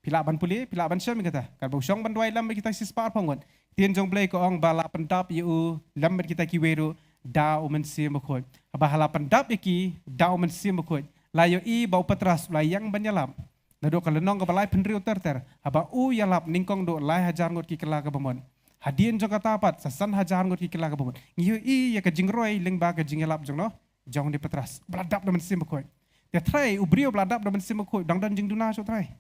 Pila ban puli, pila ban syam kata. Kal bosong ban doi lam kita sispar pangon. Tien jong blai ko ong bala pendap yu lam kita kiweru da umen sim ko. Aba hala pendap iki da umen sim ko. Layo i bau Petras layang banyalam. Nado kalenong ke balai penriu terter. Aba u yalap ningkong do lai hajar ngot ki kela ke bemon. Hadien jong katapat sasan hajar ngot ki kela ke bemon. Ngiu i ya ke jingroi ling ba ke jingelap jong no. Jong di Petras. Beladap demen sim ko. Dia try ubrio beladap dalam simakoi dangdan jing duna so try.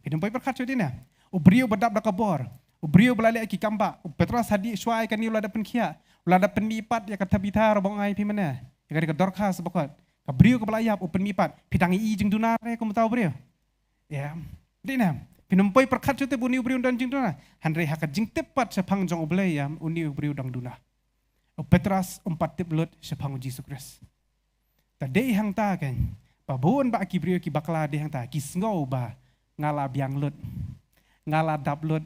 Pinampai berkat so dia. Ubrio bedap dak kabor. Ubrio belalek ki kamba. Petras hadi syai kan ni ulada penkia. Ulada penipat ya kata bitar bong ai pi mana. Ya ka dorkas bakot. Ka brio ka belayap open mipat. Pitangi i jing duna re ko tahu brio. Ya. Dina. Pinampai berkat so te buni ubrio dan jing duna. Handre haka jing tepat sepang jong ublay ya uni ubrio dang duna. Petras 4 tip lut sepang Yesus Kristus. Tadi hang ta kan. Babon ba ki brio ki bakla de hang ta ki sngo ba ngala biang lut. Ngala dap lut.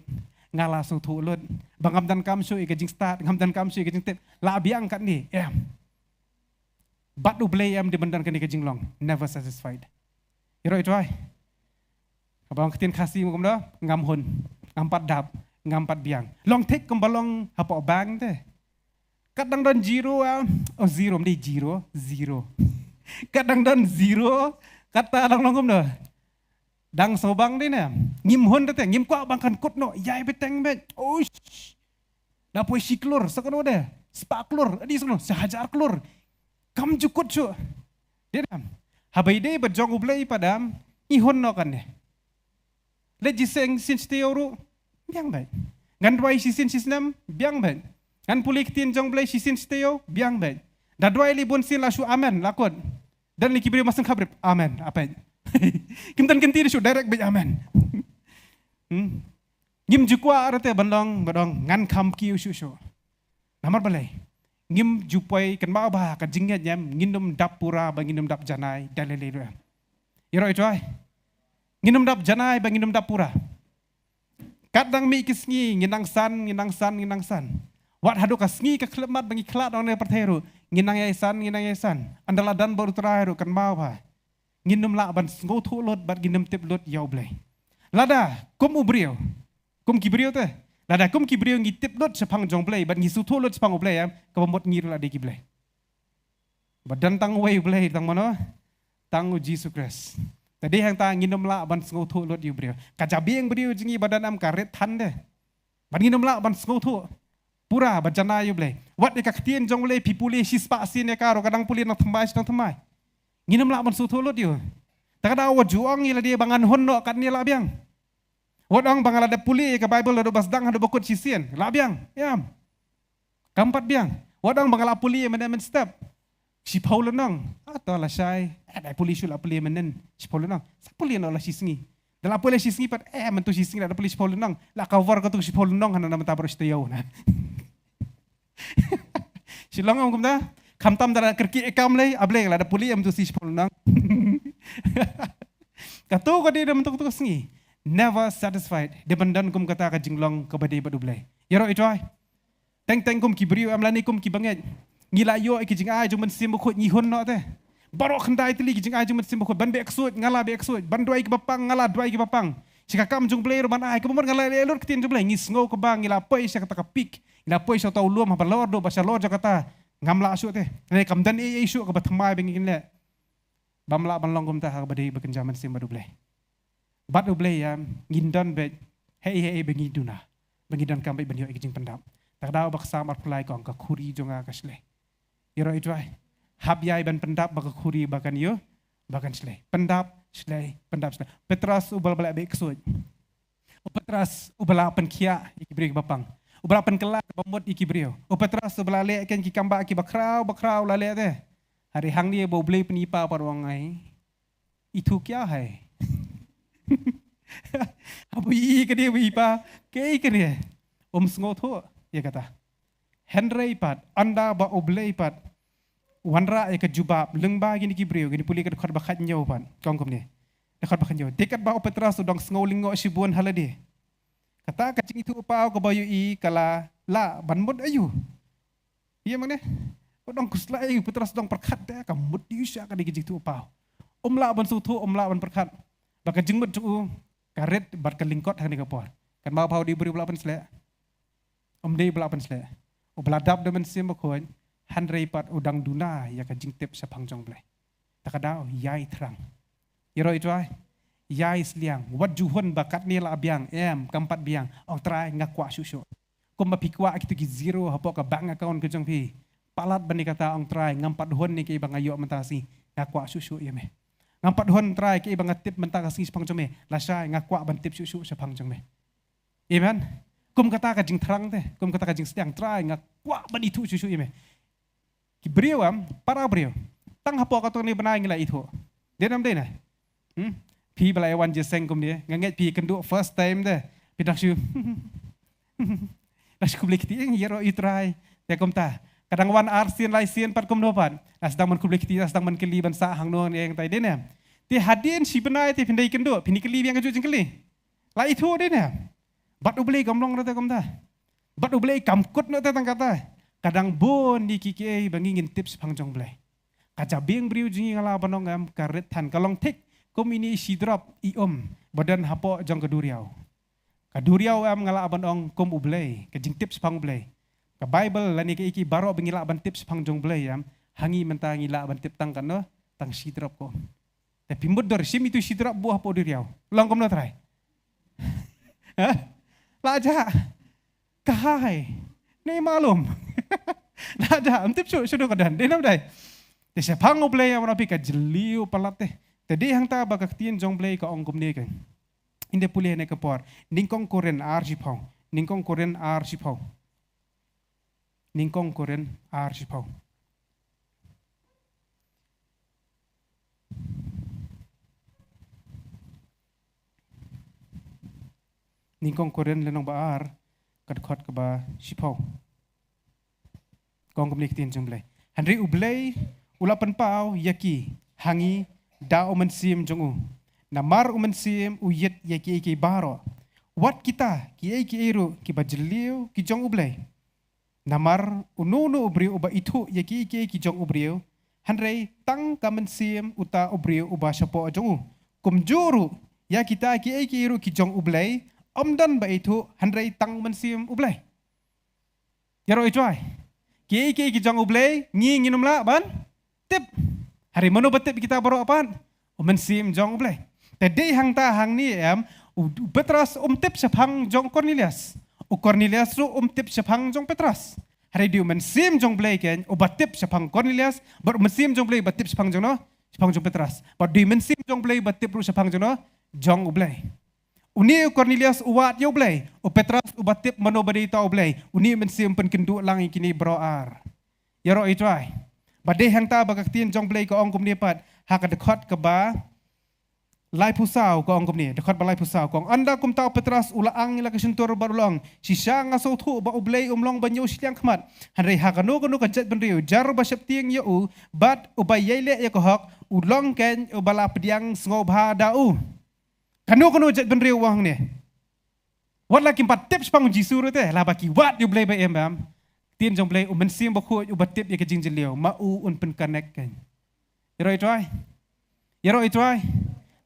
Ngala sutu lut. Bangam dan kam so ke jing start ngam dan kam so ke jing tip la biang kat ni. Bat ublay di bendan kan ke jing long. Never satisfied. Iro itu ai. Abang ketin kasih mukum dah ngam hun. Ngampat dap, ngampat biang. Long take kembalong apa bang teh. Kadang dan zero mesti zero. Kadang dan zero kata lang long dah. Dang sobang ni na. Ngim hun teh ngim kwa bang kan kut no. Yai beteng bet. Oish. Dapoi si klur sakano deh. Spak klur adi sakano sehajar klur. Kam jukut cu. Dia habai deh berjong ublay padam ihun no kan deh. Lejiseng sin steoru biang bet. Ngan dwai sisin sisnam biang bet. Ngan pulik tin jong blay sisin steo biang bet. Da dwai libun sin lasu amen lakot. Dan liki beri masang kabrip amen apa. Kimtan kentir su direct bet amen. Ngim jukwa arate bandong ngan kam kiu su. Namar balai. Ngim jupai kan mau bah ka jinget jam nginum dap pura ba nginum dap janai dalele. Iro itu ai. Nginum dap janai ba nginum dap pura. Kadang mi kisngi nginang san. Wat hadu kasngi ka klemat bangi klat on perteru. Nginang yasan. Andala dan baru terakhir kan mau bah. Nginum la ban ngotu lot bat nginum tip lot yau blai. Lada kum ubrio. Kum kibrio teh. Lada kum kibrio ngitip lot sepang jong blai bat ngisutu lot sepang blai ya. Kabomot ngir la de blai. Badan tang way blai tang mana? Tang Yesus Kristus. Tadi hang ta nginum la ban ngotu lot yu brio. Kajabi yang brio jingi badan am karet tan deh. Ban nginum la ban ngotu. Pura bajana yu blai. Wat de kaktian jong blai pipuli sispa sin ya karo kadang puli nang temai. Nginum la ban ngotu lot yu. Takada wa juang ila dia bangan honno kat ni la biang. Wadang bangala de puli ke Bible do basdang hado bokut sisien. La biang. Yam. Kampat biang. Wadang bangala puli men step. Si Paul nang atau lah syai ada polisi lah puli menen si Paul nang sa puli no lah sisngi dalam puli sisngi pat mentu sisngi ada polisi Paul nang la cover ko tu si Paul nang hana nama tabro stayau na si long kum da kamtam dara kerki ekam lay able la ada puli mentu si Paul nang katu ko di mentu tu singi never satisfied dependan kum kata ka jinglong ka bade badublay yaro itu ai teng kum kibriu amlani kum kibanget ngila yo ki jing ai jumen sim ko ni hon no te barok ndai tili ki jing ai jumen sim ko ban be eksut ngala be eksut ban doi ki bapang ngala doi ki bapang sika kam jung player ban ai ko mon ngala elur kitin jung play ngis ngo ko bang ngila poi sa kata ka pik ngila poi sa taw luam ha lor do basa lor kata ngamla asu te ne kam dan e isu ko batmai bengin le bamla ban longum ta ha bade beken jaman sim badu blay badu blay ya ngindan be hei bengi duna bengi dan kam be ben yo ki jing pendam tak daw bak samar pulai kong ka khuri jonga kasle iro itu ai hab yai ban pendap baka khuri bakan yo bakan slay pendap slay Petras ubal bala be kesut Petras ubala penkia iki bri bapang ubala penkelak bomot iki brio Petras ubala le ken ki kamba ki bakrau la le te hari hang ni bo blei penipa parwang ai itu kya hai apa i ke dia wipa ke dia sngoto ya kata Henry pat anda ba oblei pat wanra e ke jubab lengba gini kibreu gini puli ke khot bakhat nyo pan kongkom ni khot bakhat nyo dekat ba Petras dong sngolingo sibuan halade kata kacing itu upau ke bayu i kala la banmod ayu iya mana dong kusla ayu Petras dong perkhat da ka mudisya ka digi itu upau la ban sutu la ban perkhat baka jingmut tu karet bat ke lingkot hani kapor kan mau pau diberi belapan sele dei belapan sele beladap demen sim koin handrei pat udang duna ya ka jingtep sa pangjong blai takadao yai terang yero itu ai yai sliang wat juhon bakat ni la biang kampat biang ong trai ngakwa susu kum mapikwa kitu ki zero hapo ka bank account ke jong pi palat bani kata ong trai ngampat hon ni ke bang ayo mentasi ngakwa susu ya me. Ngampat hon try ke ibang tip mentang kasing sepang jome. Lasai ngakwa ban tip susu sepang jome. Amen. Kum kata ka jing terang teh, kum kata ka jing sedang try ngakwa ban itu susu ya me. Ki beliau para beliau. Tang hapo ka ni benai ngila itu. Dia nam deh nah. Pi balai wan je seng kum dia. Nganget pi kendu first time deh. Pi dak su. Las kublik ti eng yero itrai. Te kum ta. Kadang wan arsin lai sien pat kum nopan. As dang man kublik ti as dang man keli ban sa hang non yang tai deh nah. Ti hadin si benai ti pindai kendu, pini keli yang kaju jeng keli. Lai itu deh nah. Bat ubli gamlong rata kum ta. Bat ubli kamkut no ta tang kata. Kadang bon di kiki bangingin tips pangjong blai. Kaca bing beriu jingi ngala banong am karet tan kalong tik kum ini si drop iom badan hapo jong keduriau. Kaduriau am ngala banong kum ublay kejing tips pang ublay. Ka Bible lani ke iki baro bengila ban tips pang jong blay am hangi mentang ngila ban tip tang kano tang si drop ko. Tapi mudor sim itu si drop buah po duriau. Long kum no try. Hah? Laja. Kahai. Ni malum. Laja am tips sudah kadan. Denam dai. Tese pango play yang rapi ka jeliu palate. Tadi hang ta bagaktiin jong play ka ongkum ni kan. Inde pulih ne kapor. Ningkong koren arjipau. Ningkong koren arjipau. Ningkong koren arjipau. Ningkong koren lenong baar kadkot ka ba sipau. Kong kumliktiin jong play. Henry ublay ulapan pau yaki hangi da umensim jongu namar umensim uyet yaki iki baro wat kita ki eru ki bajeliu ki jong ublay namar ununu ubriu uba itu yaki iki jong ubriu hanrei tang kamensim uta ubriu uba syapo jongu kumjuru ya kita ki eru ki jong ublay omdan ba itu hanrei tang mensim ublay yaro itwai ki jong ublay nginum la ban tip hari mana betip kita baru apaan mensim jong ublay tadi hang ta hang ni Petras tip sepang jong Cornelius Cornelius ru tip sepang jong Petras hari dia mensim jong ublay kan batip sepang Cornelius ber mensim jong ublay batip sepang jong no sepang jong Petras ber dia mensim jong ublay batip ru sepang jong no jong ublay uni Cornelius uwat yo ublay Petras batip mano badi ta ublay uni mensim pen kendu lang kini broar yaro itwai badai hang ta bagaktiin jong blay ko ongkum ni pat hak dekot ke ba lai pusau ko ongkum ni dekot ba lai pusau ko anda kum tau Petras ulaang ila kesentur barulong sisa ngaso thu ba ublay umlong banyo siang khmat hanrei hakano kono kajet benriu jar ba septiang yo bat ubay yele ya ko hok ulong ken ubala pediang sngo bha dau kono jet benriu wang ni wat laki pat tips pang jisuru te la baki wat you blay ba em tin jong play mensim bakhu ubatip ya kejing jeliu mau un pen connect kan yaro itwai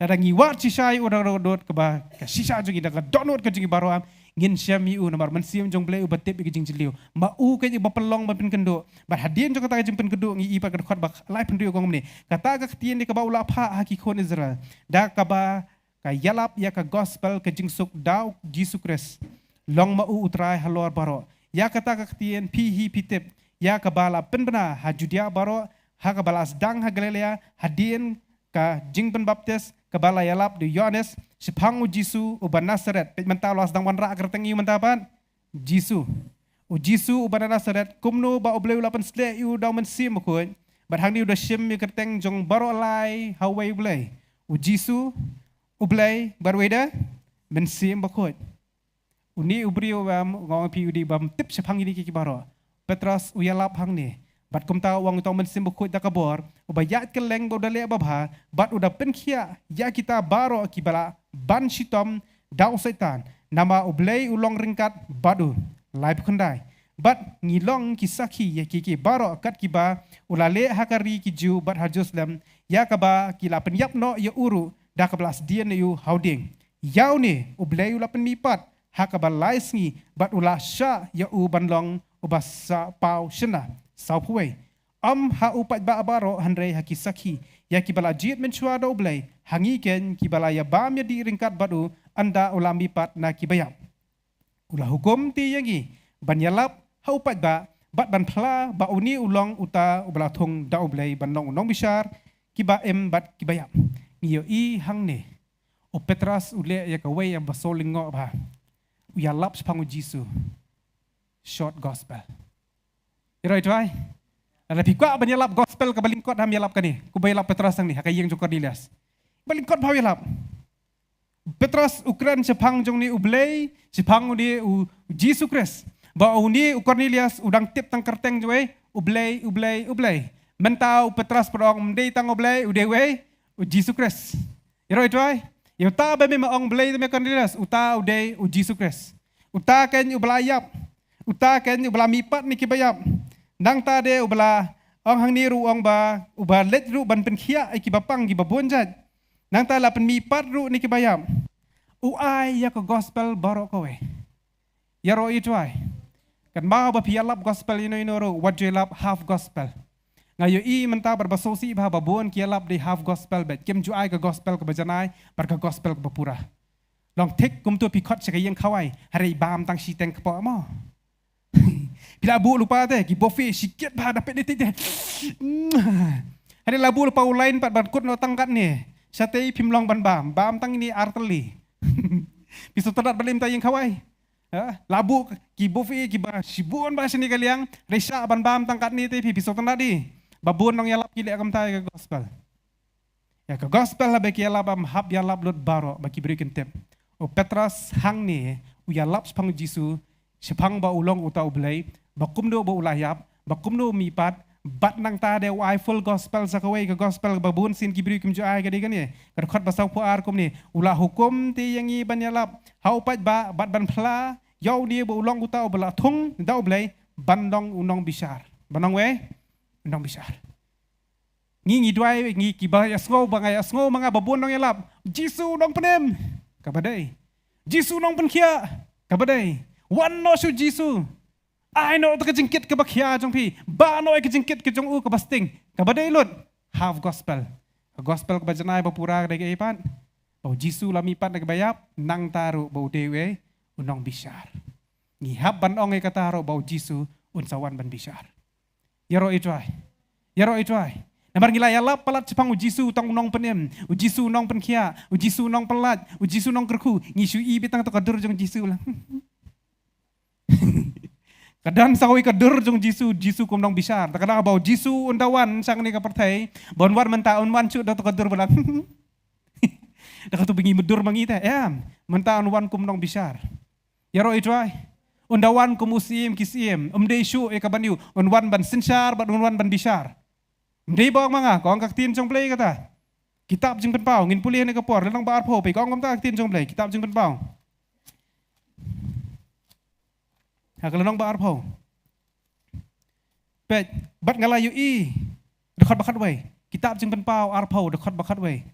ada ngiwat sisai udah dot ke ba ka sisa jogi da donot ke jingi baro am ngin syami u nomor mensim jong play ubatip ya kejing jeliu mau ke ba pelong ba pen kendo ba hadien jong kata jeng pen kendo ngi ipa ka ba lai pen rio kong ni kata ka tien ni ka ba ula pha haki khon Israel da ka ba ka yalap ya ka gospel ke jing suk dau Jesus Christ long mau utrai halor baro ya kata kaktian pihi pitip ya kabala penbena hajudia baro ha kabala sedang ha Galilea hadien ka jingpen baptis kabala yalap di Yohanes sepangu Jisu uban Nazaret mentau las dang wanra kertengi mentapan Jisu uban Nazaret kumno ba obleu lapan sle u daw mensim ko barhang ni udah sim mi kerteng jong baro lai hawai blai Jisu ublai barweda mensim bakot uni ubrio bam ngong pi udi bam tip sepang ini ki baro Petras uyalap hang ni bat kum ta wang to mensim bukut da kabor ubayat keleng bodale babha bat uda penkhia ya kita baro ki bala ban sitom dau setan nama ublei ulong ringkat badu lai khundai bat ngilong kisaki ya ki baro kat ki ba ulale hakari ki ju bat hajuslam ya kaba ki la penyap no ya uru da kablas dien yu hauding yau ni ublei ula penipat hakabal laisngi bat ula sya ya u banlong ubasa pau shena saupuai ha upat ba baro hanrei hakisaki ya kibala jit menchua do blai hangi ken kibala ya bam ya di ringkat badu anda ulami pat na kibayap ulah hukum ti yangi banyalap ha upat ba bat ban phla ba uni ulong uta ubala thung da blai banlong nong bisar kiba bat kibayap. Ngiyo I hang ne. O Petras ule ya kaway yang basoling ngo ba. Uya lap pangu Jisu. Short gospel. Iro itu ay. Ada pikwa banyalap gospel kabalingkot ham yalap kani. Kubayalap Petras ang ni hakayeng jong Cornelius. Balingkot pa yalap. Petras ukran sepang jong ni ublay, sepang ni Jisu Christ. Ba uni Cornelius udang tip tang kerteng jwe ublay. Mentau Petras perong mendei tang ublay udewe Jisu Christ. Iro itu ay. Yo ta ba maong blay me Cornelius uta uday Jisu Christ. Uta ken ublayap. Uta ken ubla mipat ni kibayap. Nang ta de ubla ong hang niru ong ba uba let ru ban penkhia ai kibapang gibabonjat. Nang ta la pen mipat ru ni kibayap. Uai ya ko gospel baro kowe. Ya ro itu ai. Kan mau ba pialap gospel ino ro what you lap half gospel. Ngayo I menta berbasosi ba babon kialap di half gospel bet kem ju ai ka gospel ka bajanai par ka gospel ka bapura. Long tek kum tu pikot sekayeng kawai hari bam tang siteng kepo mo. Bila bu lupa teh ki bofe sikit ba dapat detik teh. Hari labu lupa lain pat ban kut no tangkat ni. Satay pimlong ban bam tang ini arteli. Piso tadat balim tayeng kawai. Labu ki bofe ki ba sibun ba sini kaliang resa ban bam tangkat ni teh piso tadat di. Babun nong yalap kile akam tay ka gospel. Ya ka gospel la beki yalap am hab yalap lut baro baki berikan tip. O Petras hang ni uyalap sepang Jisu sepang ba ulong uta ublay bakumdo ba ulayap bakumdo mipat bat nang ta de wai full gospel sakaway ka gospel babun sin kibri kim jo ai gadi kan ye kar khot basaw po ar kum ni ula hukum ti yangi banyalap hau pat ba bat ban phla yaw ni ba ulong uta ubla thung da ublay bandong unong bisar banong we unong bisar ngi dwai ngi kibaya sngo bangaya sngo mga babun nong yalap Jisu nong penem kabadai Jisu nong penkhia kabadai wan no shu Jisu I know to kejengkit ke bakhia jong pi ba no kejengkit ke jong u ke basting kabadai lut half gospel gospel ke bajanai bapura ke ipan bau Jisu lami pat ke bayap nang taru bau dewe unong bisar ngihab ban ong ke taru bau Jisu unsawan ban bisar yaro itwai namar ngilai alap palat sepang Jisu tong nong penem Jisu nong penkhia Jisu nong pelat Jisu nong kerku ngisu I bitang to kadur jong Jisu lah. Kadang sawi kadur jong Jisu kum nong bisar. Takada bau Jisu undawan sang ni kapertai. Bonwan menta unwan cu dak kadur belang. Dak tu bingi medur mangita. Ya, menta unwan kum nong bisar. Ya ro itwai. Undawan kum usim kisim. Umdei syu e kabaniu. Unwan ban sinsar bat unwan ban bisar. Umdei bawang manga kong kak tin jong play kata. Kitab jeng penpau ngin pulih ni kapor lang ba arpo pe kong kam ta tin jong play kitab jeng penpau. Kalau ba arpo. Pet bat ngalayu I dekat bakat way. Kitab jeng penpau arpo dekat bakat way.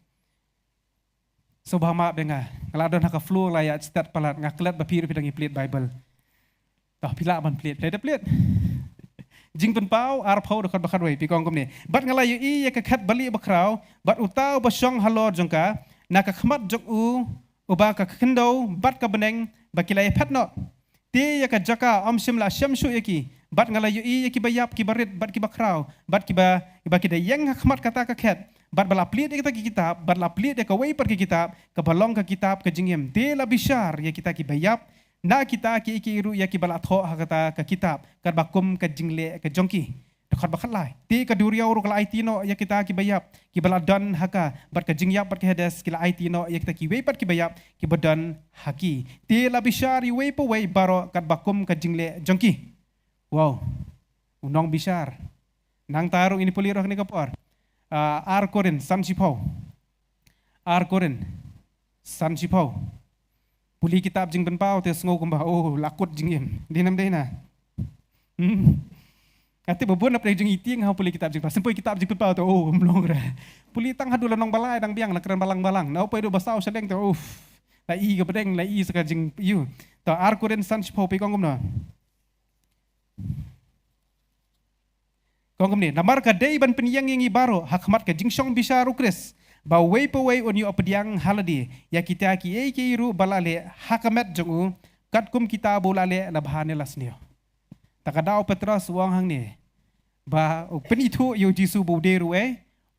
So bahama benga. Kalau don haka flu layat stat palat ngaklet bapir pidangi plate Bible. Tah pila ban plate jing penpau arpo dekat bakat way pikong kom ni. Bat ngalayu I ya kakat bali bakrau bat utau basyong halor jongka nak khmat jok uba ka kendo bat ka beneng bakilai phatno. Ti ya ka jaka om simla syamsu yaki bat ngalayu I yaki bayap ki barit bat ki bakrau bat ki ba kida yang khmat kata ka khet bat bala plit kita ki kitab bat la plit ka wei per ki kitab ka balong ka kitab ka jingem ti la bishar ya kita ki bayap na kita ki iru ya ki bala tho kata ka kitab ka bakum ka jingle ka jongki dekat bakat lai ti ka duriau ru kala itino ya kita ki bayap ki bala dan haka bat ka jingyap bat ki hedes kila itino ya kita ki wei pat ki bayap ki badan haki ti la bishar i wei po wei baro kat bakum ka jingle jongki wow unong bishar nang taru ini puliro ni kapor ar korin san sipau puli kitab jing penpau te sngo kumba oh lakut jingem dinam deina Kati babon apa jeng iting hau puli kitab jeng pas sempoi kitab jeng pepau tu oh melong ra puli tang hadu lanong balai dang biang lakran balang-balang na upai do basau sedeng tu lai ke pedeng lai saka jeng iu tu ar koren san chpo pe kong komna kong komni namar ka dei ban penyang yang baro hakmat ka jingsong bisa rukres ba wei po wei on yu apediang haladi ya kita ki ke iru balale hakamet jeng kat kum kita bolale na bahane lasnio takadao Petras wang hang ni ba penitu yu Jisu bu deru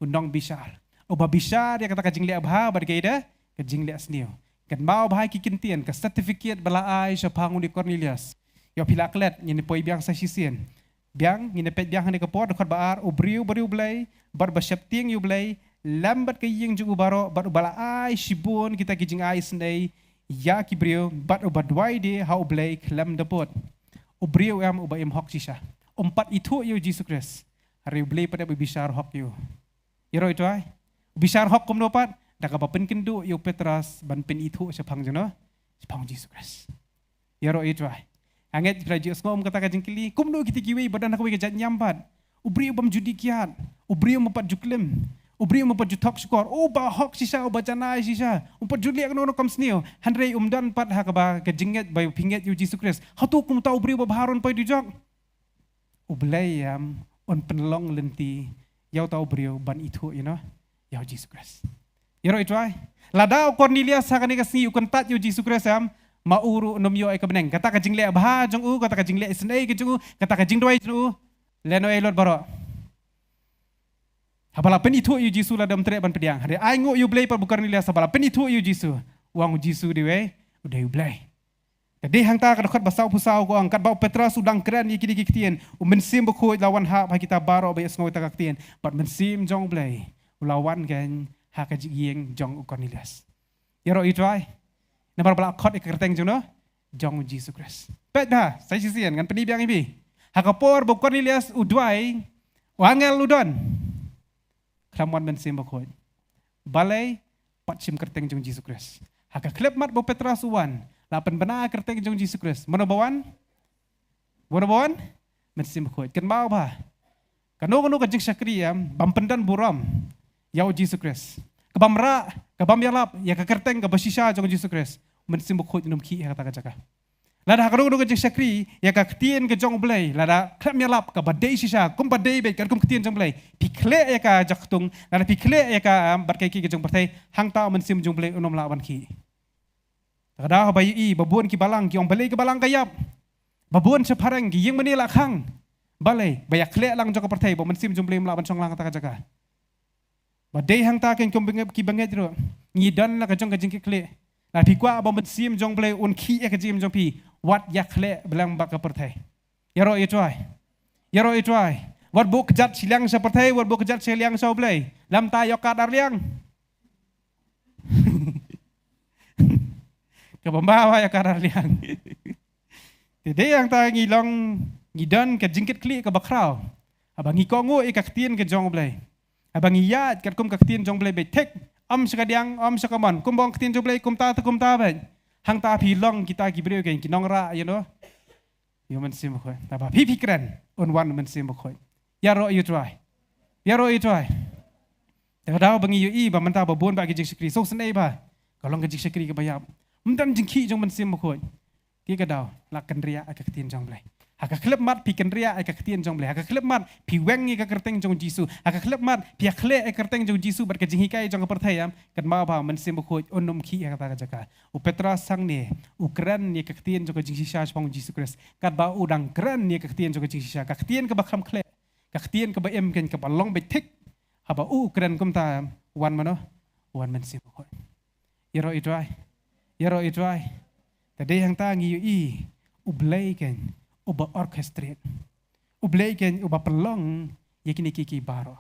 undang bishar. Uba bishar ya kata kajing liak bah bergaida kajing liak seniu. Kan mau bah kikintien ke sertifikat balaai syapang di Cornelius. Ya pilaklet ini poi biang sa sisien. Biang ini pet biang hani kapor dekat baar ubriu blay bar basyapting yu blay lambat ke ying ju baro bar balaai shibun kita kijing ai sendai ya kibriu bar ubadwai de hau blay klam depot. Ubriu uba hok sisa. Empat itu yu Jesus Christ. Hari blay pada bishar hok yu. Iro itu ai. Bishar hok kum dapat dak apa pen kendu yu Petrus ban pen itu syapang jono syapang Jesus Christ. Iro itu ai. Anget Rajius ngom kata kajing kili, kumno kita kiwi badan aku kejat nyampat. Ubri ubam judi kiat, ubri umpat juklim, ubri umpat jutok skor. Uba hok sisa, uba canai sisa, umpat juli aku nono kam snio. Handrei umdan pat hakaba kejinget bayu pinget yu Jesus Christ. Hatu kum tahu ubri ubah harun pai dijok. Ublay on penlong lenti, yau tahu brio ban itu, yau Jesus Christ. Yaro itu ay. Ladau Cornelius hakani kasni ukon tat yu Jesus Christ mauru nomyo ay kabeneng kata kajing le bah jong u kata kajing le snei ke jong u kata kajing doi jong u leno ay lord baro habala pen itu yu jisu la dam tre ban pediang hade ay ngo yu blay par bukan nilia sabala pen itu yu jisu wang jisu diwe udah yu blay jadi hang ta kadot basau pusau ko angkat bau Petrus udang keren yiki diki kitien mensim buku lawan ha ba kita baro ba esngoi ta kitien bat mensim jong blay lawan gen ha kajing yeng jong Cornelius yaro itu ay Nampak balak kot ikerteng jono, jong Jesus Christ. Pet dah, saya sisian kan penibiang ibi. Hakapor bukan Cornelius udwai, wangel udon. Kelamuan mensim bakoi. Balai patsim kerteng jong Jesus Christ. Haka klep mat bu Petrus uwan, lapan benar kerteng jong Jesus Christ. Mana bawan? Mensim bakoi. Kan mau bah. Kanu kajing syakriam, bampendan buram, yau Jesus Christ. Kebamra, kebam yalap, ya kekerteng kebasisha jong Jesus Christ. Mensim bakoi num ki kata kacaka. Lada kanu kajing syakri, ya ketien ke jong blay, lada klem yalap ke badai sisa, kum badai bet kum ketien jong blay. Pikle ya ka jaktung, lada pikle ya ka berkaki ke jong bertai, hang tau mensim jong blay unom lawan ki. Kada bayi i babuan ki balang ki ong balai ke balang kayap. Babuan separeng ki yang menila khang. Balai bayak kle lang jong bertai, bo mensim jong blay melawan song lang kata kacaka. Badai hang ta ken kum ki banget ro. Ngidan la ka jong kajing ki kle. Lah pikwa bo mensim jong blay un ki ya ka jim jong pi. Wat yak kle belang bak ka bertai. Yaro itu ai. Wat bu kejat silang seperti, wat bu kejat silang sau blay. Lam ta yok kadar liang. Kebambawa ya kadar liang. Jadi yang ta ngilong ngidan ke jingkit kli ke bakrau. Abang ngikongo ikaktin ke jong blay. Abang iyat kat kum kaktin jong blay betek. Sekadiang sekaman. Kum bong kaktin jong blay kum ta bay. Hang ta pilong kita gibreu ke kinong ra Yo mensim bakoi. Taba pipikiran wan mensim bakoi. Yaro itu ai. Dah bangi yu i ba menta ba bon ba gijing sekri so senai ba. Kalau gijing sekri ke bayap. Mendan jingki jong mensim bakoi. Ki ka daw la kan ria ka ketin jong blai. Haka klep mat pi kan ria ka ketin jong blai. Haka klep mat pi wengi ka kerteng jong Jisu. Haka klep mat pi akle ka kerteng jong Jisu bar ka jing hikai jong perthayam kan ma ba mensim bakoi onum ki ka ta jaka. U Petrus sang ne ukran ni ka ketin jong jing sisa pang Jisu Christ. Kat ba udang kran ni ka ketin jong jing sisa. Ka ketin ka ba kham kle. Ka ketin ka ba em ken ka ba long be tik. Haba ukran kum ta wan wan mensim bakoi. Yaro itu ai. Tadi yang tangi yu i ublay ken uba orchestrate. Ublay ken uba pelong yakini kiki baro.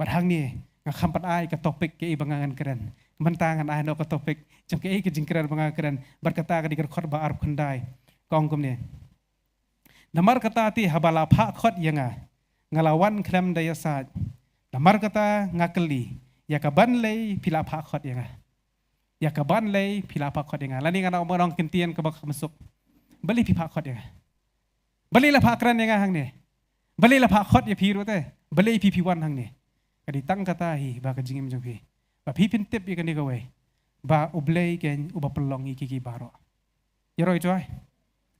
Barhang ni ngakampat ai ka topik ke ibangangan keren. Mentangan ai no ka topik jam ke ke jingkran bangangan keren. Berkata ka dikar khot ba arp khandai. Kongkum ni. Namar kata ti habala pha khot yanga. Ngalawan klem daya sat. Namar kata ngakeli ya ka banlay pila pha khot yanga. Ya kaban lay pila pakot yang lani ngana orang kentian ke bak masuk beli pi pakot yang beli la pakran yang hang ni beli la pakot ya piru te beli pi wan hang ni kadi tang kata hi ba ka jingim jong pi ba pi pintip ya kan ni gawe ba ublay ken uba pelong iki baro ya roi joy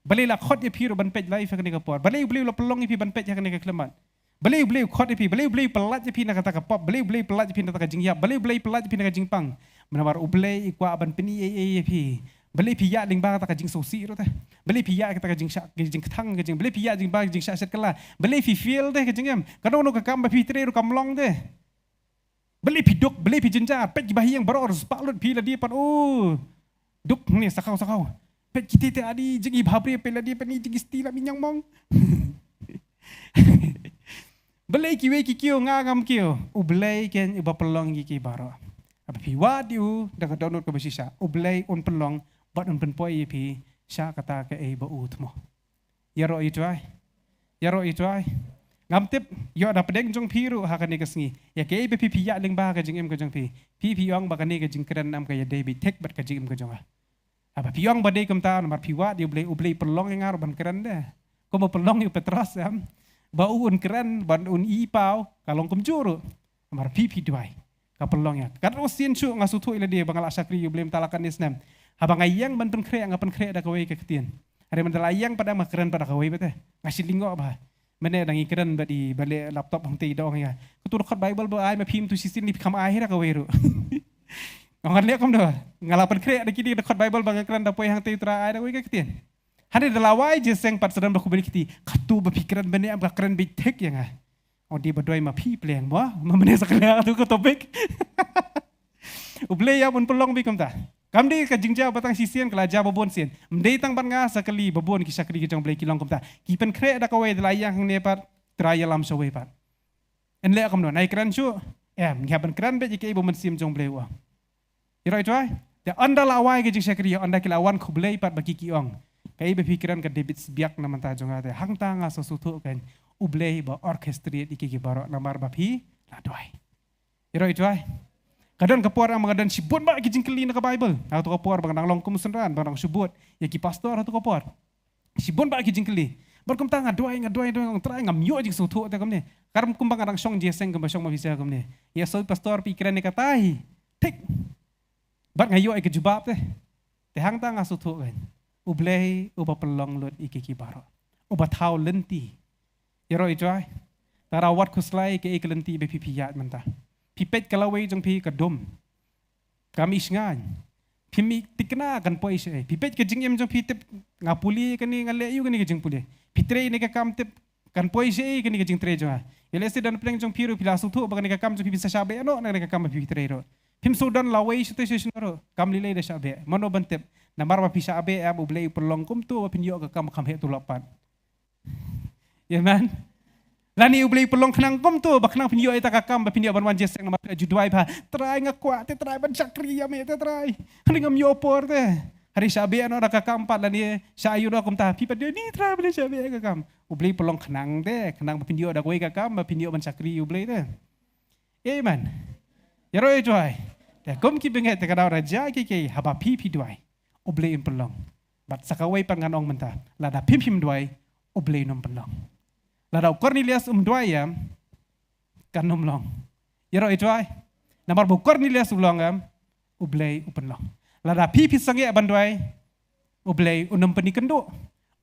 beli la khot ya piru ban pej life kan ni ka por beli la pelong pi ban pej ya kan ni ka klemat beli khot ya pi beli pelat ya pi na kata ka pop beli pelat ya pi na ka jing ya beli pelat ya pi na ka jing pang menawar ublay ikwa aban pini pi beli piya ling ba ta kajing sosi ro ta beli piya ta kajing syak kajing thang kajing beli piya jing ba kajing syak set kala beli fi feel de kajing em kano no ka kam ba pi tre ro kam long de beli piduk beli pijenjar pet bahi yang baru harus palut pi ladi pan duk ni sakau pet kita te adi jengi bhabri pe ladi pan ni jengi stila minyang mong beli kiwe kikio ngagam kio ublei ken iba pelong ki baro apa pi wadiu dak download ke basisa ublei un pelong bat un penpoi pi sya kata ke ba utmo yaro itwai ngam tip yo da pedeng jong piru ha kan ni kesngi ya ke be pi ya ling ba ka jing em ka jong pi yong ba kan ni ka jing kren am ka ya David tek bat ka jing em ka jong apa pi yong ba de kam ta mar pi wa di ublei pelong ngar ban kren de ko mo pelong yu petras am ba un kren ban un i pau kalong kum juru mar pi duai ka pelong ya kan osin chu ngasu tu ila dia bangala sakri yu blem talakan isnam habang ayang ban pen kre ngapan kre da ka we ka ketien ada mandala ayang pada makren pada ka we bete ngasi lingo ba mana dangi keren di balik laptop hang ti dong ya. Kutu dekat Bible ba ai ma phim tu sisin ni kam akhir ka weru. Ngan liak kam do. Ngalapan krek da kini dekat Bible ba keren da poi hang ti tra ai da we ka ketien. Hande da lawai je seng pat sedam ba ku beli kiti. Katu ba pikiran bene am ka keren bi tek ya nga. Oh di badoi ma phi pleng mo. Ma mene sakala tu ko topik. Ublei ya pun pelong bi kam ta. Kam di ka jingja batang sisian kala ja babon sien. Mdei tang ban nga sakali babon ki sakri ki jong blei kilong kam ta. Ki pen kre da ka we da layang hang ne pat trial am so we pat. En le kam no nai kran chu. Ngha ban kran be ki bo man sim jong blei wa. Iro itwai. Da anda la wai ki jing sakri anda ki lawan khu blei pat ba ki ong. Kai be pikiran ka David biak na man ta jong ate hang ta nga so su thu kan. Ublei ba orchestrate ki baro namar ba phi la doi. Iro itwai. Kadang kepuar ang mga dan sibut ba ki jingkeli na ka Bible. Ato kepuar bang nang long kumusenran bang nang subut ya ki pastor ato kepuar. Sibut ba ki jingkeli. Bar kum tanga doai ngong trai ngam yo jing sutu ta kamne. Karam kum bang nang song jeseng kum song mabisa kamne. Ya so pastor pikiran ni katai. Tik. Bar ngayo ay kejubab teh. Te hang tanga sutu kan. Ublei uba pelong lut iki baro. Uba tau lenti. Yaro ijai. Tarawat kuslai ke iklenti be pipiyat mentah. Pipet kalaway jong pi kadom. Kami isngan. Pimi tikna kan po isye. Pipet ka jingem jong pitip ngapuli kani ngaleyu kani ka jing puli. Pitre ni ka kam tip kan po isye kani ka jing tre jong. Yelese dan pleng jong piru pila sutu ba kani ka kam jong pipisa sabe ano na ka kam pitre ro. Pim sudan laway situation ro. Kam lilay da sabe. Mano bantip namar ba pisa abe am ublay perlong kum tu pinyo ka kam he tu lapan. Ya man. Lani ublei pelong kenang kom tu baknang pinyo eta kakam ba pinyo ban wan jeseng nama juduai ba try ngakwa te try ban sakri ya me te try hani ngam yo por te hari sabe ano da kakam pat lani sa ayu do kom ta pi pa ni try ban sabe kakam ublei pelong kenang te kenang ba pinyo da koi kakam ba pinyo ban sakri ublei te amen yaro e joy da kom ki benget te kadau raja ki haba pi duai ublei pelong bat sakawai panganong menta lada pim duai ublei nom pelong Ladau Cornelius dua kan long. Yaro itwai. Namar bu Cornelius ulong ublei upenlong. Lada pipi sange bandwai ublei unam penikendo.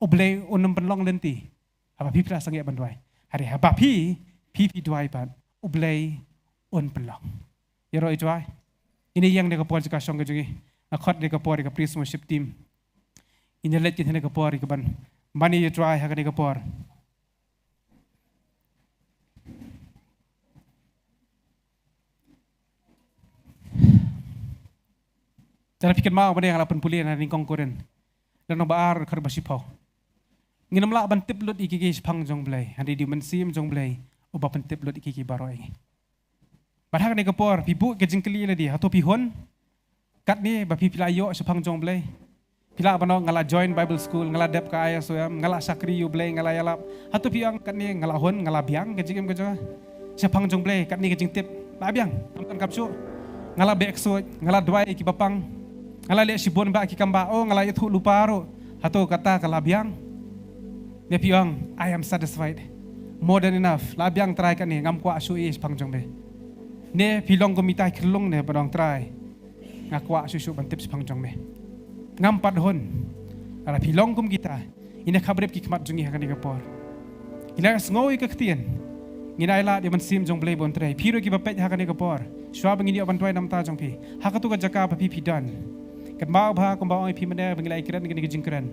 Ublei unam penlong lenti. Apa pipi sange bandwai. Hari haba pipi duai pan ublei un penlong. Yaro itwai. Ini yang de kapor jika song kejugi. Akot de kapor de kapris worship team. Ini let kita de kapor ke ban. Mani itwai haga de kapor. Cara pikir mau pada yang 8 pulian hari kong koren. Dan baar kar basipau. Nginam la ban tip lut iki pang jong blai. Hari di mensim jong blai. Uba ban tip lut iki baro ini. Padahal ni kapor pibu ke jingkeli la dia atau pihon. Kat ni ba pipilayo pang jong blai. Pila bano ngala join Bible school ngala dep ka aya so ngala sakri yu blai ngala yalap. Atau piang kat ni ngala hon ngala biang ke jingem ke jo. Pang jong blai kat ni ke jing tip. La biang amkan kapsu. Ngala bekso ngala duai ki bapang. Ngala lihat si bon ba ki kamba ngala itu lupa ro atau kata kalabiang dia piang I am satisfied more than enough labiang try kan ni ngam kwa su is pangjong be ne pilong ko mitai kelong ne padong try ngakwa susu bantip pangjong be ngam padhon ala pilong kum kita ina kabrep ki kmat jungi hakan ni kapor ina ngoi ka ktien ngina ila di man sim jong blay bon try piro ki bapet hakan ni kapor swa bangini aban toy nam ta jong pi hakatu ka jaka pa pi dan kat mau bah kumbau ai pimene bangilai kiran gini jingkran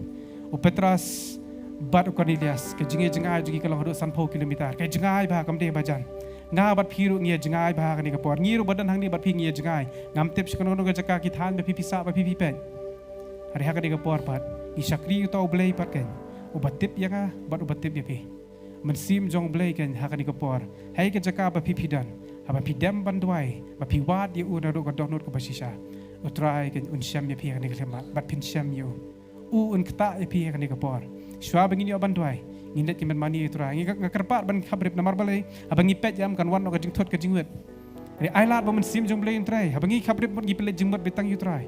o Petras bat Cornelius ke jinge jingai jugi kalau 30 kilometer ke jingai bah kamde bajan ngah bat phiru ngia jengai bah kan kapor ngiru badan hang ni bat phi ngia jengai ngam tip shkono no jaka ki than be phi sa ba phi pet hari ha kan kapor pat i sakri to blei pat kan ubat tip ya ka bat ubat tip ya phi men sim jong blei kan ha kan kapor hai ke jaka ba phi dan ha phi dem ban duai ba phi wat ye u na ro ka dok not ko basisha utrai kan un syam ya phi kan klema bat phin syam yo u un kta ya phi kan kapor shwa bangini ban duai ngindet kimen mani itu ra ngi kerpat ban khabrip namar balai abangi pet jam kan wan no kajing thot kajing wet ri ailat ba men sim jong blei trai abangi khabrip mon gi pelet jingmot betang yu trai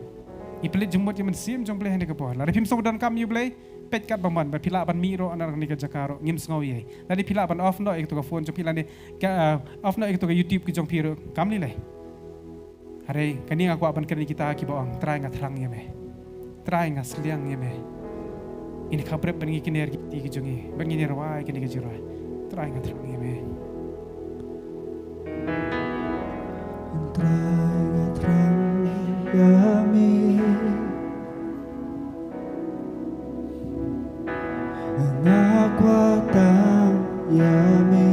i pelet jingmot men sim jong blei hande ka por la ri phim song dan kam yu blei pet kat baman ba pila ban mi ro anar ni ka jakaro ngim sngo ye la ri pila ban off no ek to ka phone jong pila ni ka off no ek to ka youtube ki jong piro kam ni lai hare kani aku ban kani kita ki boang trai nga thrang ye me trai nga sliang ye me ini kabar bengi kiner ki jongi bengi ni rawai kini ke jirai try ngat rangi me try ngat rangi ya me ngakwatan ya me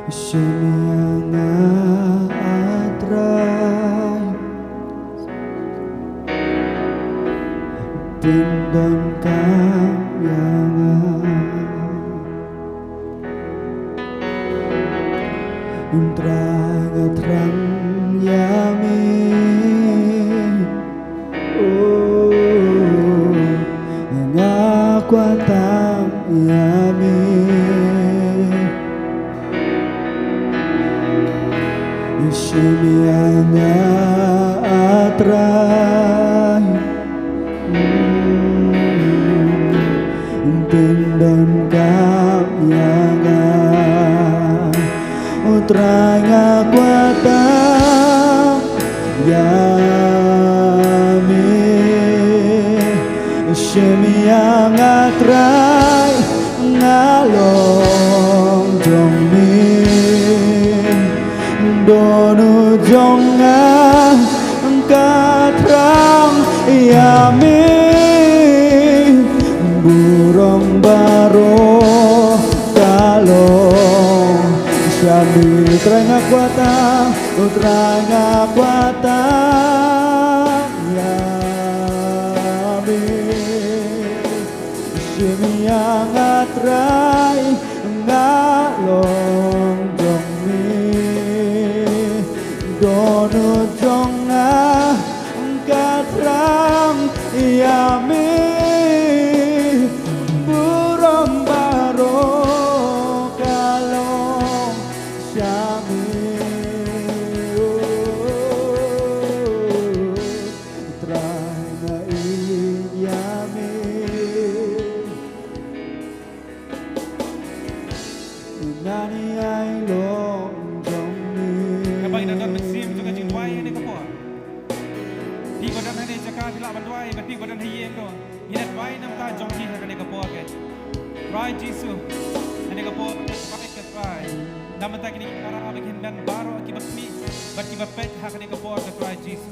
shemiana atrai Tindon kayangan Intragatran yami Oh Ngakwatang yami Ishimiana atrai Tindon kayangan Utrai ngakwatang yami Shemiang atrai ngalong jongmin Donu jonga katrang yami Burung baro kalong Syami terengah kuatang Terengah kuatang Yami Syami yang atrai Ngalong jongmi Dono jonga katrang Yami Try Jesus, ane kapo pakai ke try. Namun tak kini kita arah bikin dan baru akibat mi, berkibat pet hak ane kapo ke try Jesus.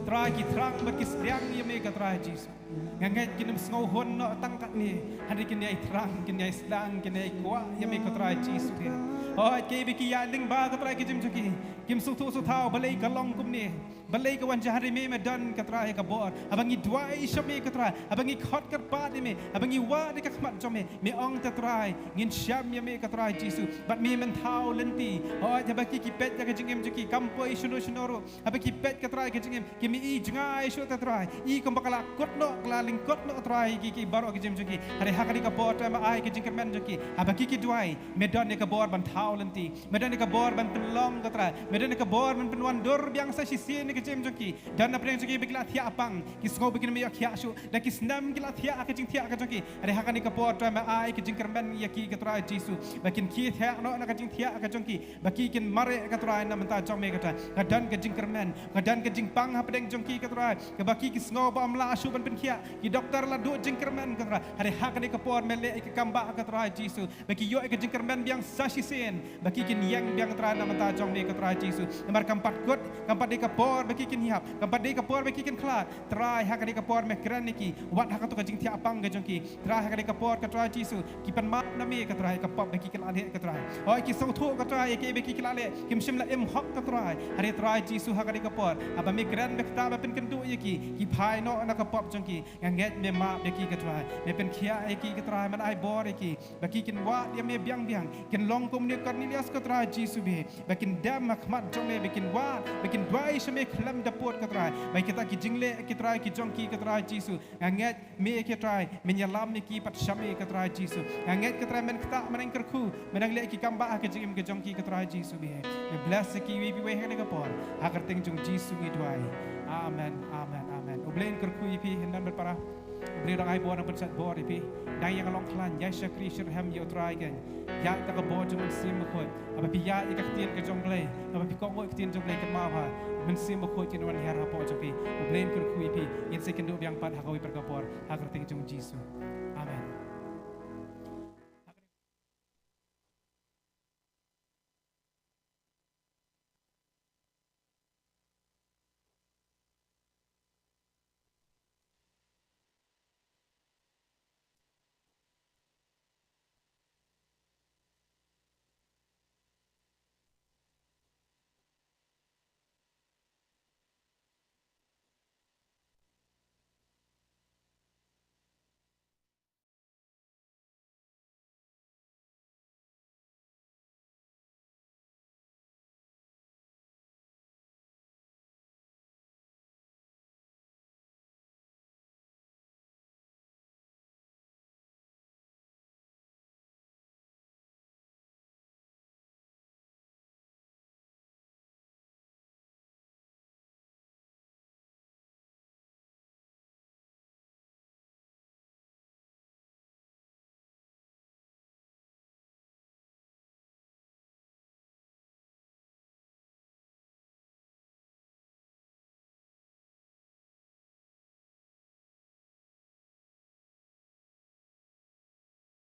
Try kita terang berkis liang ia mereka try Jesus. Ngangai kini sengau hon no tangkat ni, hari kini ai terang, kini ai sedang, kini ai kuat ia mereka try Jesus dia. Oh, kaya biki ya ling ba ke try kijim cuki, kim sutu sutau balai kalong kum ni. Balai kawan jahari me medan katra he kabor abangi duai shame katra abangi khot kar pat me abangi wa de ka khmat jome me ong tatrai ngin syam ya me katra jisu bat me men thau lenti oh jabaki ki pet ka jingem juki kampoi shuno shunoro abaki pet katra ka jingem ki mi i jangai shu tatrai i kom bakala kotno klaling kotno tatrai ki baro ka jingem juki hari hakari ka bor ta ma ai ka jingem men juki abaki ki duai medan ne ka bor ban thau lenti medan ne ka bor ban penlong katra medan ne ka bor ban penwan dor biang sa sisi kecem jongki dan apa yang jongki bikla thia apang kisgo bikin me yakhya shu da kisnam gila thia ka jing thia ka jongki are hakani ka por ma ai ka jing kermen yaki ka tra jisu bakin ki thia no na ka jing thia ka jongki baki kin mare ka tra na menta jong me ka ta dan ka jing kermen dan ka jing pang ha pedeng jongki ka tra ka baki kisgo ba amla shu ban pen khia ki doktor la du jing kermen ka tra are hakani ka por mele ka kamba ka tra jisu baki yo ka jing kermen biang sashi sen baki kin yang biang tra na menta jong me ka tra jisu nomor kampat kot kampat ka por bagi kin hiap kampat dei kapor bagi kin klat trai hak dei kapor me kran niki wat hak tu kajing tiap pang gajong ki trai hak dei kapor ka trai jisu ki pan ma nami ka trai kapop bagi kin ade ka trai oi ki song thu ka trai ki bagi kin ale kim sim la em hok ka trai hari trai jisu hak dei kapor aba me kran me ta ba pen kan du ye ki phai no na kapop jong ki nget me ma bagi ka trai me pen khia ye ki ka trai man ai bor ye ki bagi kin wa dia me biang biang kin long kom ne Cornelius ka trai jisu be bakin dam makmat jong me bakin wa bakin dwai shme khlam da pot ka trai bai kita ki jingle ki trai ki jong ki ka trai jisu nget me ki trai men yalam ni ki pat shame ka trai jisu nget ka trai men kta men kerku men le ki kamba ka jim ka jong ki ka trai jisu be me bless ki wi bi we ha ka por agar ting jong jisu ngi dwai amen amen amen ublen kerku pi hendan berparah beri orang ai bor ang pensat bor pi dai yang long klan ya shakri shirham yo trai gen ya ta ka bor jong sim khoi apa pi ya ik tien ka jong le apa pi ko ngoi tien jong le ka ma ha men sim khoi tin wan hera po jong pi ublen kerku pi yin se kendu biang pat hakawi perkapor agar ting jong jisu